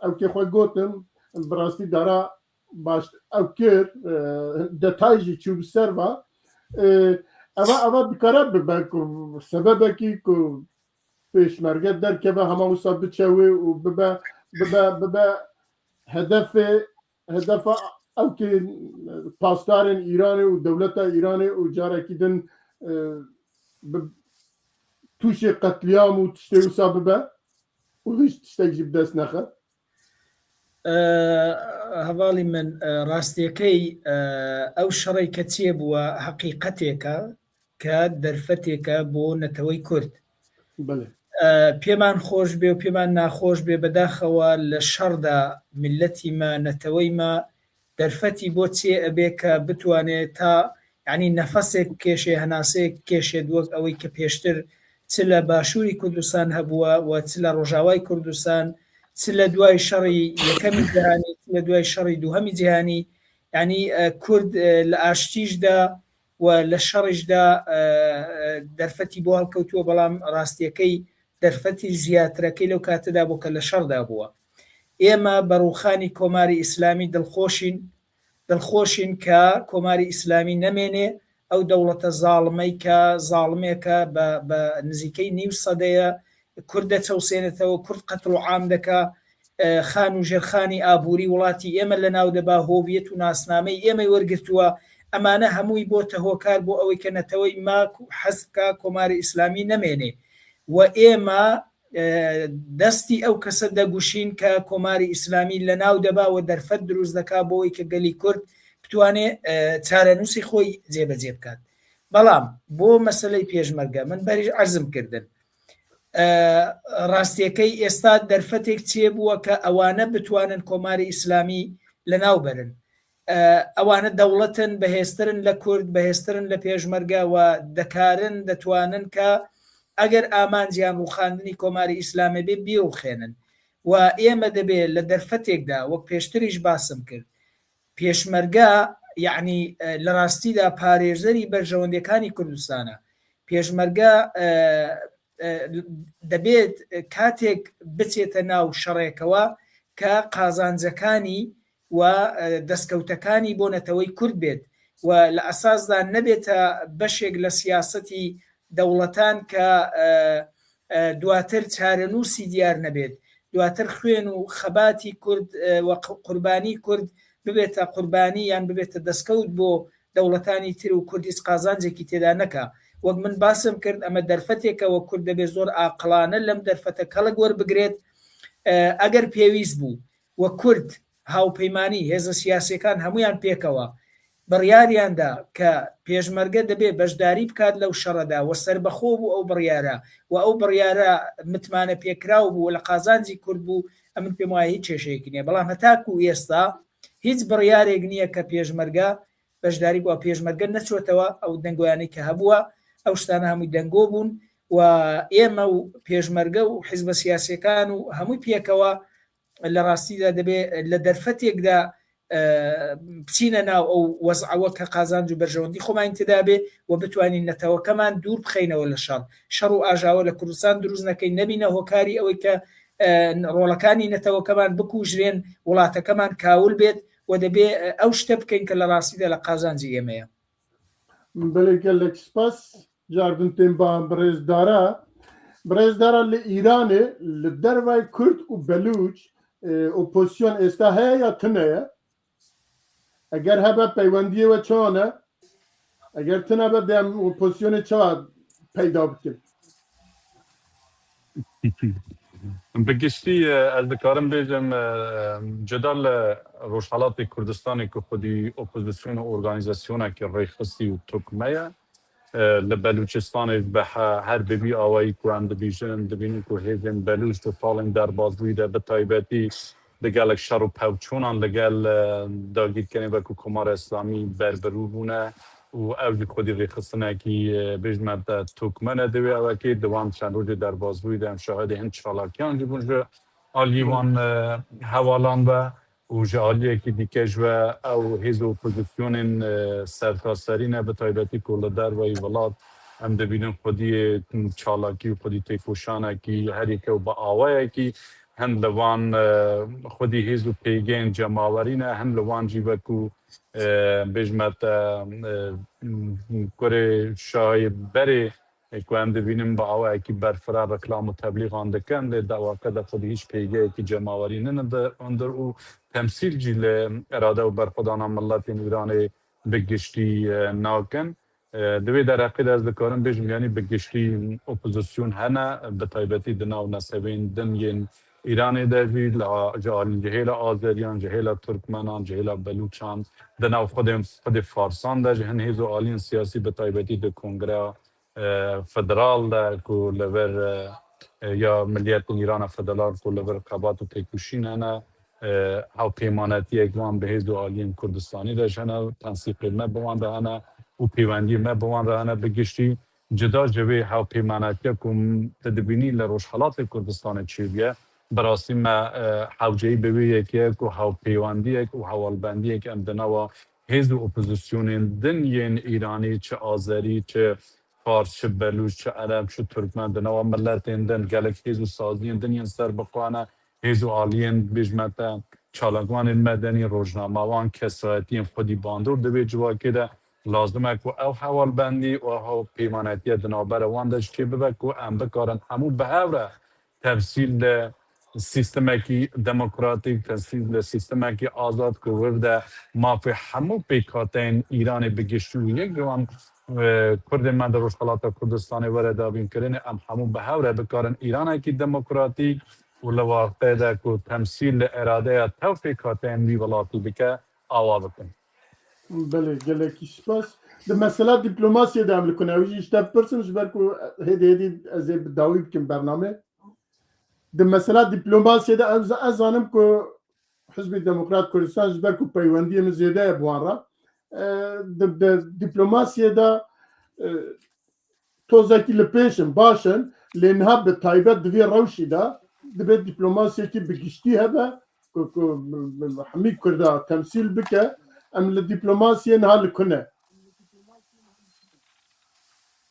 ewkê xwe gotin birastî dara baş ew kir detay jî çû bi ser ve eva dikare bibe ku sebebekî ku pêşmerge derkeve hema wisa biçewê û bibe hedefa ewkê pasdarên Îranê û dewleta Îranê û carekî din توشی قتلیام و تشتی وسا ببه و هیچ تشتێک جی بدەست نەخە. هەواڵی من ڕاستیەکەی ئەو شەڕی کە چێ بووە حەقیقەتێکە کە دەرفەتێکە بۆ نەتەوەی کورد. پێمان خۆش بێ و پێمان ناخۆش بێ بەداخەوە لە شەڕدا میلەتیمە نەتەوەیمە دەرفەتی بۆ چێ ئەبێ کە بتوانێت تا یعنی نەفەسێک کێشێ هەناسەیەک کێشێت وەک ئەوەی کە پێشتر چ لە باشووری کوردستان هەبووە و چ لە ڕۆژاوای کوردستان چ لە دوای شەڕی یەکەمی جیهانی لە دوای شەڕی دووهەمی جیهانی یعنی کورد لە ئاشتیشدا و لە شەڕیشدا دەرفەتی بۆ هەڵکەوتووە بەڵام ڕاستیەکەی دەرفەتی زیاترەکەی لەو کاتەدا بوو کە لە شەڕدا بووە. ئێمە بەڕووخانی کۆماری ئیسلامی دڵخۆشین کە کۆماری ئیسلامی نەمێنێ ئەو دەوڵەتە زاڵمەی کە زاڵمێکە بە نزیکەی نیو سەدەیە کورد دەچەوسێنێتەوە کورد قەتڵ و عام دەکا خان و ژێرخانی ئابووری وڵاتی ئێمە لە ناو دەبا هۆڤیەت و ناسنامەی ئێمەی وەرگرتووە ئەمانە هەمووی بۆتە هۆکار بۆ ئەوەی کە نەتەوەی ماک و حەزبکە کۆماری ئیسلامی نەمێنێ و ئێمە دەستی ئەو کەسە دەگوشین کە کۆماری ئیسلامی لە ناو دەبا و دەرفەت دروست دەکا بۆەوەی کە گەلی کورد بتوانێت چارەنووسی خۆی جێبەجێ بکات. بەڵام بۆ مەسلەی پێشمەرگە من بەریش عەرزم کردن ڕاستیەکەی ئێستا دەرفەتێک چێ بووە کە ئەوانە بتوانن کۆماری ئیسلامی لەناو بەرن ئەوانە دەوڵەتن بەهێزترن لە کورد بەهێزترن لە پێشمەرگە و دەکارن دەتوانن کە ئەگەر ئامانجیان ڕوخاندنی کۆماری ئیسلامە بێ بیڕوخێنن و ئێمە دەبێت لە دەرفەتێکدا وەک پێشتریش باسم کرد پێشمەرگە یعنی لە ڕاستیدا پارێزەری بەرژەوەندەکانی کوردستانە پێشمەرگە دەبێت کاتێک بچێتە ناو شەڕێکەوە کە قازانجەکانی و دەستکەوتەکانی بۆ نەتەوەی کورد بێت و لە ئەساسدا نەبێتە بەشێک لە سیاسەتی دەوڵەتان کە دواتر چارەنووسی دیار نەبێت دواتر خوێن و خەباتی کورد و قوربانی کورد ببێتە قوربانی یان ببێتە دەستکەوت بۆ دەوڵەتانی تر و کوردیس قازانجێکی تێدا نەکە وەک من باسم کرد ئەمە دەرفەتێکەوە کورد دەبێت زۆر ئاقلانە لەم دەرفەتە کەڵک وەربگرێت ئەگەر پێویست بوو و کورد هاوپەیمانی هێزە سیاسیەکان هەمویان پێکەوە بڕیاریاندا کە پێشمەرگە دەبێت بەشداری بکات لەو شەڕەدا و سەربەخۆ بوو ئەو بڕیارە و ئەو بڕیارە متمانە پێکراو بوو لە قازانجی کورد بوو ئەمن پێم وایە هیچ کێشەیەکی نییە بەڵام هەتاکو ئێستا هیچ بڕیارێک نییە کە پێشمەرگە بەشداری بووە پێشمەرگە نەچۆتەوە ئەو دەنگۆیانەی کە هەبووە ئەو شتانە هەمووی دەنگۆ بوون و ئێمە و پێشمەرگە و حیزبە سیاسیەکان و هەمووی پێکەوە لە ڕاستیدا دەبێت لە دەرفەتێکدا بچینە ناو ئەو وەزعەوە کە قازانج و بەرژەوەندی خۆمان تێدا بێ و بتوانین نەتەوەکەمان دوور بخەینەوە لە شەڕ و ئاژاوە لە کوردستان دروست نەکەین نەبینە هۆکاری ئەوەی کە ڕۆڵەکانی نەتەوەکەمان بکوژرێن وڵاتەکەمان کاول بێت و دەبێ ئەو شتە بکەین کە لە ڕاستیدا لە قازانجی ئێمەیە بەڵێ gelek spas cardin tên ba birêzdara li Îranê li dervay Kurd û Belûç opozisyon êsta heye ya tune ye eger hebe peywendiyê we çawan e eger tune be dem opozisyonê çawa peyda bikin بگشتی از دکارم بیجم جدال روشحالات کردستانی که خودی اپوزیسیون و ارگانیزاسیونه که ریخستی و تکمه لبلوچستان به هر ببی آوایی که اند بیجن دبینی که هیزم بلوچ و فالن در بازویده به تایبتی لگل شر و پوچونان لگل داگیر کنی و که کمار اسلامی بربرو بونه و اولی خودی ریخستنه که بجمد توکمنه دوی او که دوام چند روز در بازوی دهم شاهد هند چالاکیان جبون جو آلیوان حوالان و جو آلیه که دیکش و او هیز اپوزیسیون سرتاسرینه به تایبتی کل در و ایولاد هم دبینن خودی چالاکی و خودی تیفوشانه که هری که با آوائه که هن لوان خودی هیز و پیگین جماورینه هن لوان جیوه که بجمت کره شای بری که هم دبینیم با آوه که برفرار رکلام و تبلیغ آندکن در واقع در خود هیچ پیگه که جماوری اندر او تمثیل جیل اراده و برخودان ملت ایران بگشتی ناکن دوی در عقید از دکارم بجم یعنی بگشتی اپوزیسیون هنه به تایبتی دناو نسبین دنین ایرانی داوی جهیل آذریان جهیل ترکمنان جهیل بلوچان دناو خود فارسان دا جهن هیزو آلین سیاسی به تایبتی ده کنگره فدرال دا که لور یا ملیت ایران فدرال که لور قبات و تیکوشین هنه او پیمانتی اکوان به هیزو آلین کردستانی دا جهنه تنسیقی مبوان دا هنه و پیوندی مبوان دا هنه بگشتی جدا جوی او پیمانتی که تدبینی لروش حالات کردستان چی بیه براستی ما حوجهی بویه که هاو پیواندیه و هاوالبندیه که امدنا و هیز و اپوزیسیون دنین ایرانی چه آذری چه فارس چه بلوچ چه عرب چه ترکمن دنا و ملت دن گلک هیز و سازین دنین سر بقوانه هیز و آلین بجمت چالگوان مدنی روزنامه‌وان کسایتی خودی باندور دوی جوا که لازمه که او هاوالبندی و هاو پیمانتی دنا بروندش که ببک و ام بکارن همون به هوره تفصیل سیستمکی دموکراتیک تفصیل سیستمکی آزاد که ورده ما فی همو پیکاتین ایران بگشتو یک جوان کرد من در روشحالات کردستان ورده دابین کرنه ام همو به هوره بکارن ایران اکی دموکراتیک و لواقع ده که تمثیل اراده توفیقاتین وی ولاتی بکه آوا بکن بله gelek spas مثلا دیپلماسیه دام لکناوی جشتا پرسنش برکو هدی از بداوی بکن برنامه مثلا دیپلماسیه دا از آنم که حزب دموکرات کردستان برکو پیوندی مزیده بوانرا دیپلماسیه دا توزاکی لپیشن باشن لینها به تایبت دوی روشی دا دبی دیپلماسیه کی بگشتی هبه که همی کرده تمثیل بکه ام لدیپلماسیه نهال کنه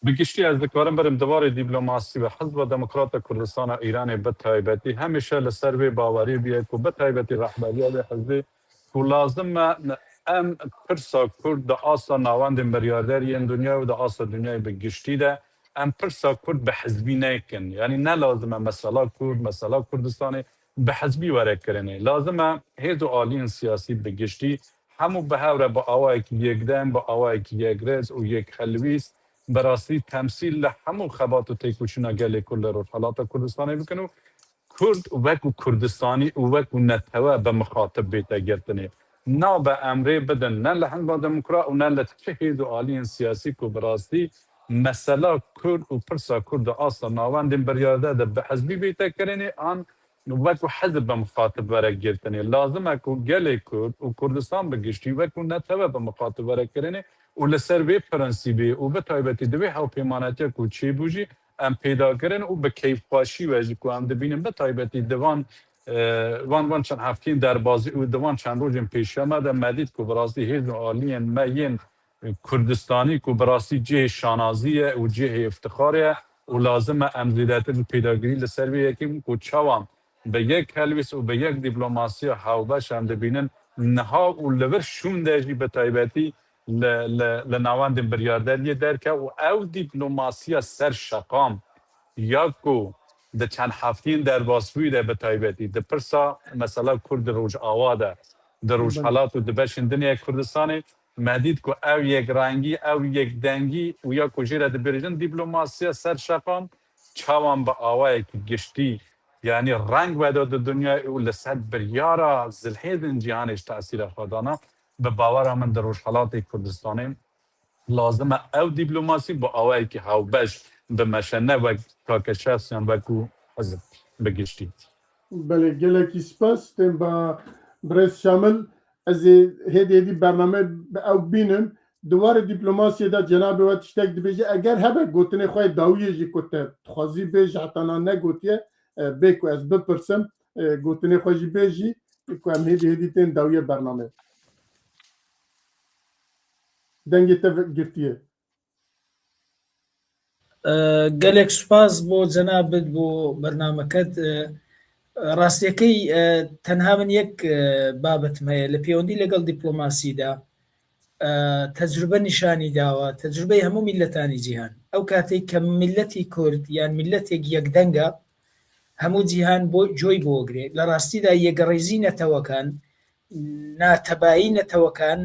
بگشتی از دکارم برم دوار دیپلماسی و حزب دموکرات کردستان ایران به تایبتی همیشه لسر به باوری بیاید که به تایبتی رهبری به حزب که لازم ام پرسا کرد دا آسا نواند بریارداری این دنیا و دا آسا دنیای بگشتی ده ام پرسا کرد به حزبی نیکن یعنی نه لازم مثلا کرد مثلا کردستانی به حزبی وره کرنه لازم هیزو آلین سیاسی بگشتی همو به هوره با آوائی که یک دن با آوائی که یک رز و یک خلویست براستی تمثیل لحمو خبات و تیکوچنا گلی کل رو حالات کردستانی بکنو کرد وکو کردستانی و وکو نتوه به مخاطب بیتا گرتنه نه به امره بدن نه لحن با دموکرات و نه لتفهید و آلین سیاسی که براستی مسئله کرد و پرسا کرد آسا ناواندین بریاده ده به حزبی بیتا کرنه آن وکو حزب به مخاطب ورک گرتنه لازم اکو گلی کرد و کردستان بگشتی وکو نتوه به مخاطب ورک کرنه و لسر به پرنسیبی و به تایبتی دوی هاو پیمانتی کو چی بوجی ام پیدا کرن و به کیف خواشی وجی کو ام دبینم به تایبتی دوان وان چند هفتین در بازی و دوان چند روزین پیش آمد مدید کو براستی هیچ عالیه ماین کردستانی کو براستی جه شانازیه و جه افتخاریه و لازم امزیدات پیداگیری لسر به یکی کو چوام به یک کلویس و به یک دیپلماسی هاوبش هم دبینن نها و لور شون دهی به تایبتی لناوان دن بریارداری درکه و او دیپلماسی سر شقام یا کو ده چند هفتین در باسوی ده به تایبتی ده پرسا مثلا کرد روج آواده ده روج حالات و ده بشن دنیا کردستانی مدید که او یک رنگی او یک دنگی و یا کجیره ده بریجن دیپلماسی سر شقام چاوان با آوائه که گشتی یعنی رنگ وده ده دنیا و لسد بریارا زلحیدن جهانش تأثیر خودانا به باور من در روشحالات کردستانی لازم او دیپلماسی با آوائی که هاوبش به مشنه و کاکشاسیان و کو حزب بگشتی بله گلکی سپاس تیم با برس شامل از هدی برنامه او بینم دوار دیپلماسی دا جناب و تشتک دبیجه اگر هبه گوتنه خواهی داویه جی کته خوازی بیج حتانا نگوتیه بیکو از بپرسم گوتنه خواهی بیجی که هم هدی تین داویه برنامه دنگی تا گرتیه گەلێک سوپاس بۆ جەنابت بۆ بەرنامەکەت ڕاستیەکەی تەنها من یەک بابەتم هەیە لە پەیوەندی لەگەڵ دیپلۆماسیدا تەجروبە نیشانی داوە تەجروبەی هەموو میلەتانی جیهان ئەو کاتێک کە میلەتی کورد یان میلەتێک یەکدەنگە هەموو جیهان بۆ جۆی بۆگرێت لە ڕاستیدا یەکڕێزی نەتەوەکان ناتەبایی نەتەوەکان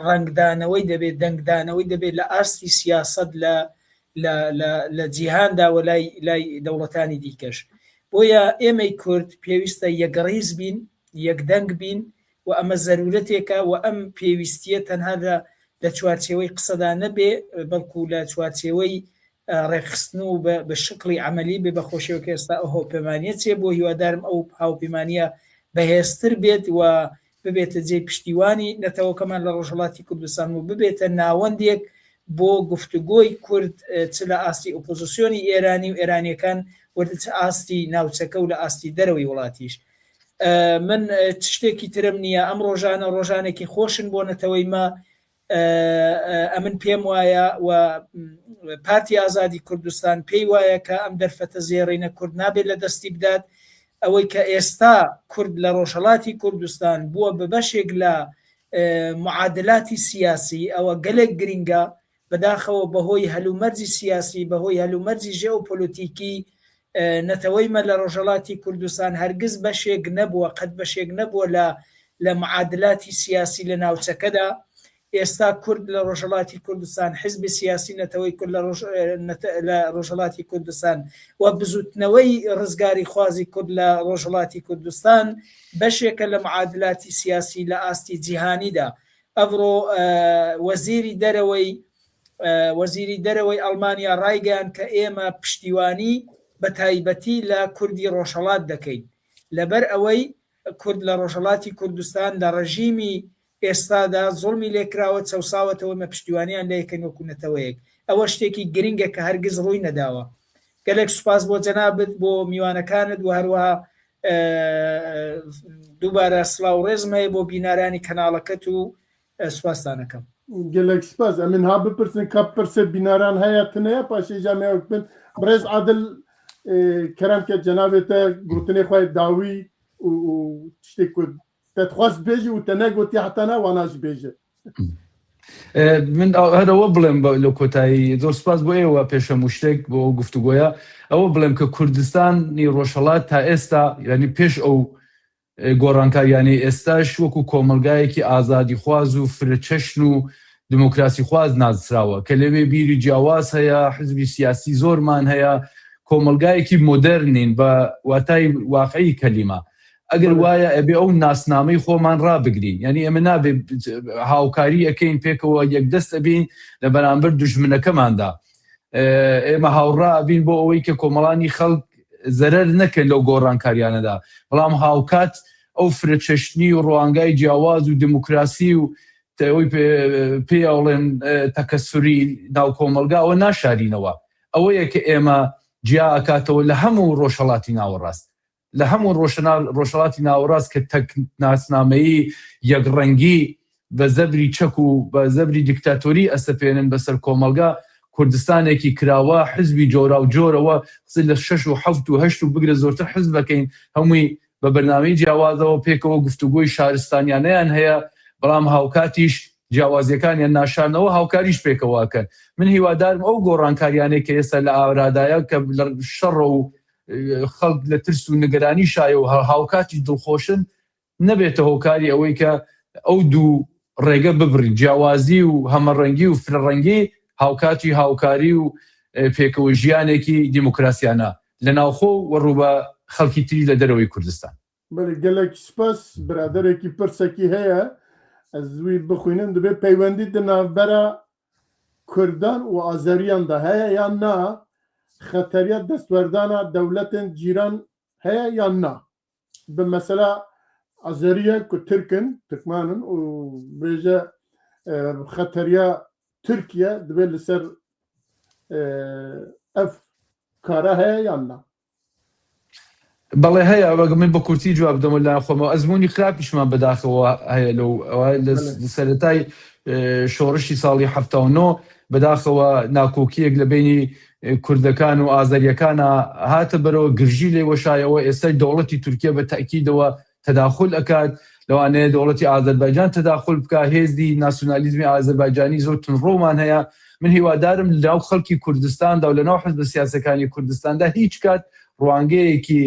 ڕنگدانەوەی دەبێت دەنگدانەوەی دەبێت لە ئاستی سیاسەت لە جیهاندا و لای دەوڵەتانی دیکەش بۆیە ئێمەی کورد پێویستە یەکڕێز بین یەکدەنگ بین و ئەمە زەرورەتێکە و ئەم پێویستیە تەنها لە چوارچێوەی قسەدا نەبێ بەڵکو لە چوارچێوەی ڕێکخستن و بە شکلی عملی بێ بەخۆشیەوەکە ئێستا ئەو هاوپەیمانیە چێ بۆ هیوادارم ئەو هاوپەیمانیە بەهێزتر بێت و ببێتە جێی پشتیوانی نەتەوەکەمان لە ڕۆژهەڵاتی کوردستان و ببێتە ناوەندێک بۆ گفتوگۆی کورد چ لە ئاستی ئۆپۆزیسیۆنی ئێرانی و ئێرانیەکان وەرە چ ئاستی ناوچەکە و لە ئاستی دەرەوەی وڵاتیش من شتێکی ترم نییە ئەم ڕۆژانێکی خۆشن بۆ نەتەوەی ما ئەمن پێم وایە و پارتی ئازادی کوردستان پێی وایە کە ئەم دەرفەتە زێڕینە کورد نابێت لە دەستی بدات ئەوەی کە ئێستا کورد لە ڕۆژهەڵاتی کوردستان بووە بە بەشێک لە معادلاتی سیاسی ئەوە گەلێک گرینگە بەداخەوە بەهۆی هەلومەرجی سیاسی بەهۆی هەلومەرجی ژێوپۆلیتیکی نەتەوەیمە لە ڕۆژهەڵاتی کوردستان هەرگز بەشێک نەبووە قەت بەشێک نەبووە لە معادلاتی سیاسی لە ناوچەکەدا ئێستا کورد لە ڕۆژهەڵاتی کوردستان حیزبی سیاسی نەتەوەی کورد لە ڕۆژهەڵاتی کوردستان و بزوتنەوەی ڕزگاری خوازی کورد لە ڕۆژهەڵاتی کوردستان بەشێکە لە معادلاتی سیاسی لە ئاستی جیهانیدا ئەڤڕۆ وەزیری دەرەوەی ئەڵمانیا ڕایگەیان کە ئێمە پشتیوانی بە تایبەتی لە کوردی ڕۆژهەڵات دەکەین لەبەر ئەوەی کورد لە ڕۆژهەڵاتی کوردستان لە ڕەژیمی ئێستادا زوڵمی لێکراوە چەساوەتەوە مە پشتیوانیان لەیەکەن وەکوونەتەوەیەک ئەوە شتێکی گرنگە کە هەرگیز ڕووی نەداوە گەلێک سوپاس بۆ جەنابەت بۆ میوانەکانت و هەروەها دووبارە سڵاو ڕێزم هەیە بۆ بینارانی کەناڵەکەت و سوپاسدانەکەم gelek spas emin ha bipirsin kap pirse binaran heye tune paşê jamê bin birêz adil kerem ke cenabê te gotinê xwe dawî û tiştê ku te dixwast bêjî û te negotiye heta ne wana jî bêje من هەرەوە بڵێم لە کۆتایی زۆر سپاس بۆ ئێوە پێشەمو شتێک بۆ گفتوگۆیە ئەوە بڵێم کە کوردستانی ڕۆژهەڵات تا ئێستا ینی پێش ئەو گۆڕانکاریانی ئێستاش وەکو کۆمەلگایەکی ئازادی خواز و فرەچەشن و دموکراسی خواز نازراوە کە لەوێ بیری جیاواز هەیە حزبی سیاسی زۆرمان هەیە کۆمەلگایەکی مۆدەرنین بە واتای واقعی کەلیمە ئەگەر وایە ئەبێ ئەو ناسنامەی خۆمان ڕابگرین یعنی ئێمە نابێ هاوکاری ئەەکەین پێکەوە یەکدەست ئەبین لە بەرامبەر دوژمنەکەماندا ئێمە هاوڕا ئەبین بۆ ئەوەی کە کۆمەڵانی خەڵک زەرەر نەکەن لەو گۆڕانکاریانەدا بەڵام هاوکات ئەو فرەچەشنی و ڕوانگای جیاواز و دموکراسی و ئەوەی پێ ئەوڵێن تەکەسوری ناو کۆمەلگاوە ناشارینەوە ئەوەیە کە ئێمە جیا ئەکاتەوە لە هەموو ڕۆژهەڵاتی ناوەڕاست لە هەموو ڕۆژهەڵاتی ناوەڕاست کە ناسنامەیی یەکڕەنگی بە زەبری چەک و بە زەبری دیکتاتۆری ئەسەپێنن بەسەر کۆمەلگا کوردستانێکی کراوە حزبی جۆرا و جۆرەوە قسە لە 6 و 7 و 8 و بگرە زۆرتر حزب بکەین هەمووی بە بەرنامەی جیاوازەوە پێکەوە گفتوگۆی شارستانیانەیان هەیە بەڵام هاوکاتیش جیاوازیەکانیان ناشانەوە هاوکاریش پێکەواکەن من هیوادارم ئەو گۆڕانکاریانەی کە ئێستا لە ئاورادایە کە لە شەڕە و خەڵک لە ترس و نگەرانی شایە و هاوکاتی دڵخۆشن نەبێتە هۆکاری ئەوەی کە ئەو دوو ڕێگە ببڕین جیاوازی و هەمەڕەنگی و فرەڕەنگی هاوکاتی هاوکاری و پێکەوە ژیانێکی دیموکراسیانە لە ناوخۆ وەڕوو بە خەڵکی تری لە دەرەوەی کوردستان gelek spas biraderekî pirsekî heye ez wî bixwînim dibe peywendî di navbera Kurdan û Azeriyan da heye yan na xeteriya destwerdana dewletên cîran heye yan na bi mesela Azeriye ku Tirkin Tirkmanin û bêje xeteriya Tirkiye dibe li ser ev kara heye yan na بەڵێ هەیە من بە کورتی جواب دەمە لای خۆمەوە ئەزمموی خراپیشمان بەداخەوە هەیە لەو سەرەتای شۆڕشی ساڵی 79 بەداخەوە ناکۆکیەک لە بینی کوردەکان و ئازەریەکانە هاتە بەرەوە گرژی لێ وەشایەوە ئێستا دەوڵەتی تورکیا بە تاکیدەوە تەداخل ئەکات لەوانەیە دەوڵەتی ئازەربایجان تەداخل بکە هێزی ناسیۆنالیزمی ئازەربایجانی زۆر تونڕۆمان هەیە من هیوادارم لەناو خەڵکی کوردستاندا و لەناو حزب سیاسەکانی کوردستاندا هیچ کات ڕوانگەیەکی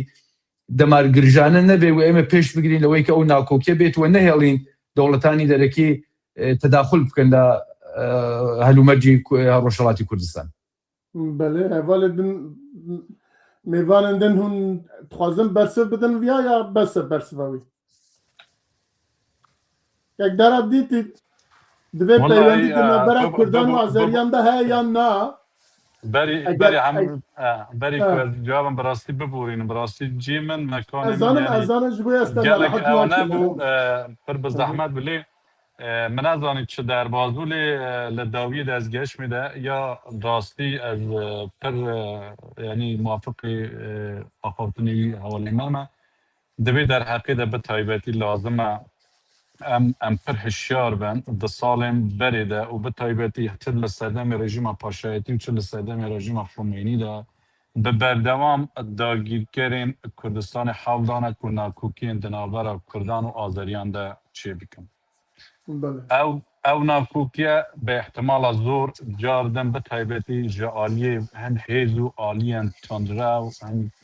دەمارگرژانە نەبێ و ئێمە پێش بگرین لەوەی کە ئەو ناکۆکیە بێت وە نەهێڵین دەوڵەتانی دەرەکی تەداخل بکەن لە هەلومەرجی ڕۆژهەڵاتی کوردستان بەڵێ هەواڵێ mêvanên din hûn dixwazin bersiv bidin viya ya bes bersivawî yekdara dîtî divê peywendî di navbera Kurdan û Azeriyan de heye yan na berî cevabim bi rastî bibûrînin bi rastî cî min mekanê ezanin ji bo êsta nebû pir bi zehmet bilê min nazanim çi derbazbû lê li dawiyê dezgeşmê de ya rastî ez pir yanî muwafiqê axaftinê wî hewalêmer me divê derheqê de bi taybetî lazim e em pir hişyar ben di salên berê de û bi taybetî çi li serdemê rejîma paşayetî û çi li serdemê rejîma Xomênî de bi berdewam dagîrkerên Kurdistanê hevdane ku nakokiyên di navbera Kurdan û Azeriyan de çê bikin ew nakokiye bi ihtimala zor car din bi taybetî ji aliyê hin hêz û aliyên tundrew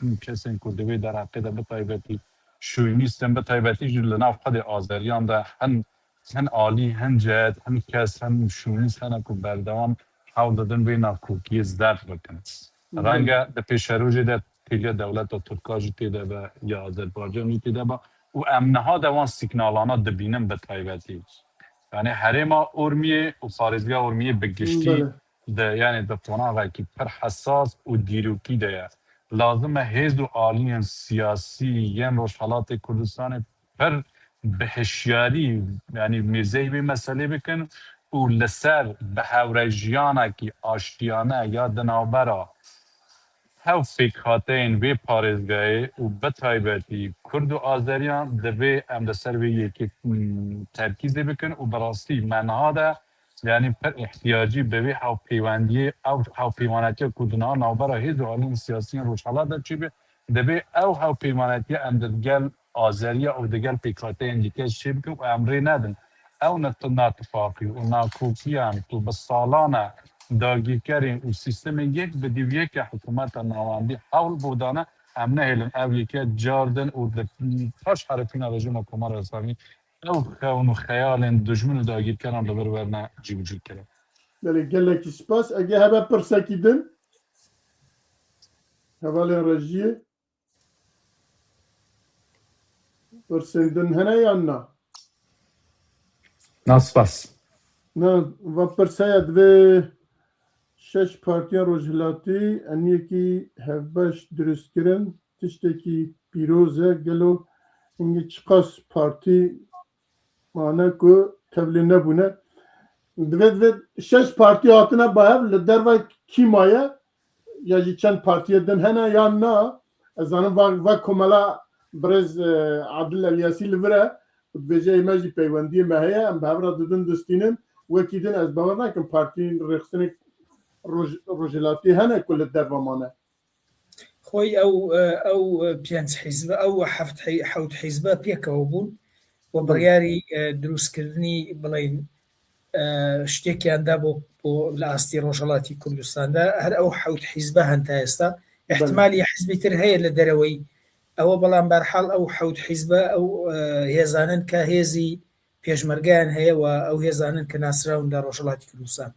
hin kesên ku divê derheqê de bi taybetî şûnîstin bi taybetî jî li nav xwedê Azeriyan de hin alî hin cet hin kes hin şûnîs hene ku berdewam hewl didin vê nakokiyê zerf bikin renge di pêşerojê de têliya dewleta Tirka jî têde be ya Azerbaycan jî têde be û em niha de wan sîgnalana dibînin bi taybetî یعنی حرما اورمیه و پارێزگا اورمیه بگشتی ده یعنی ده قۆناغێکی پر حساس و دیروکی ده لازمه هێز و ئالیên siyasî yên Rojhilatê Kurdistanê پر bi hişyarî yani mêzeyê vê meselê bikin û li ser bihewrejiyanekî aştiyane ya di navbera hev pêkhateyên vê parêzgahê û bitaybetî Kurd û Azeriyan divê em li ser vê yekê terkîzê bikin û bi rastî menha de yani per ihtiyacî bi vê hewpêwendiyê ew hewpêwanetiya ku di navbera hêz û aliyên siyasî yên Rojhilat de çêbe divê ew hewpêwanetiya em di gel Azeriya û di gel pêkhateyên dîkê çê bikin û em rê nedin. Ew natifaqî û nakokiyan û bi salan e dagîrkerên û sîstemên yek bi dîwiyeke hikûmeta navandî hewl bodane em nehêlin ev yekê cardin û di paş herifîna rejima Komara Îslamî ew xewn û xeyalên dijmin û dagîrkeran li vir werne cîvcî kirin. Belê gelekî spas. Ege hebe pirsekî din hevalên rejiyê pirsên din hene yan na? Naspas. Na va pirsaya divê şeş partiya Rojhilatî em yekî hevbeş durustkirin tiştekî pîroz e gelo hingî çiqas partî mane ku tevlî nebûne divê şeş partî hatine bahev li derve kîmaye ya jî çend partiye din hene yan na ez zanim ve komela birêz Adil Elyasî li vir e dibêje me jî peywendiyê me heye em bi hevra didin distînin wekî din ez bawer nakim partiyên rêxistinê Rojhilatî hene ku li derve mane. خۆی ئەو پێنج حیزب ئەو حەوت حیزبە پێکەوە بوون و بڕیاری دروستکردنی بڵین شتێکیاندا بۆ لە ئاستی ڕۆژهەڵاتی کوردستاندا هەر ئەو حەوت حیزبە هەن تا ئێستا احتمالی حیزبی تر هەیە لە دەرەوەی ئەوە بەڵام بەرحاڵ ئەو حەوت حیزبە ئەو هێزانن کە هێزی پێشمەرگیان هەیە و ئەو هێزانن کە ناسراون لە ڕۆژهەڵاتی کوردستان.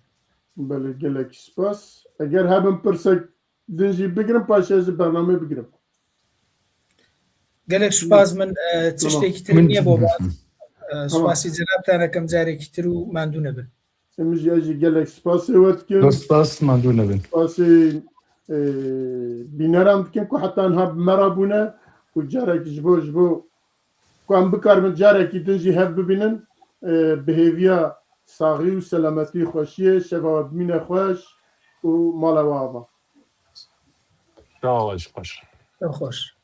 Belê gelekî spas. Eger hebin pirsek din jî bigirin paşê ji bernamê bigirim. gelek spas min tiştekî tr niye bo spasî cenabtan ekem carekî tir û mandû nebin. Em jî jî gelek spasê we dikim. Spas mandû nebin. Spasê bîneran dikim ku heta niha bi me re bûne ku carekî ji bo ku em bikarbin carekî din jî hev bibînin bihêviya saxî û selametî xweşiyê şeva bimîne xweş û mala we ava. Şawa ji xweş. Xweş.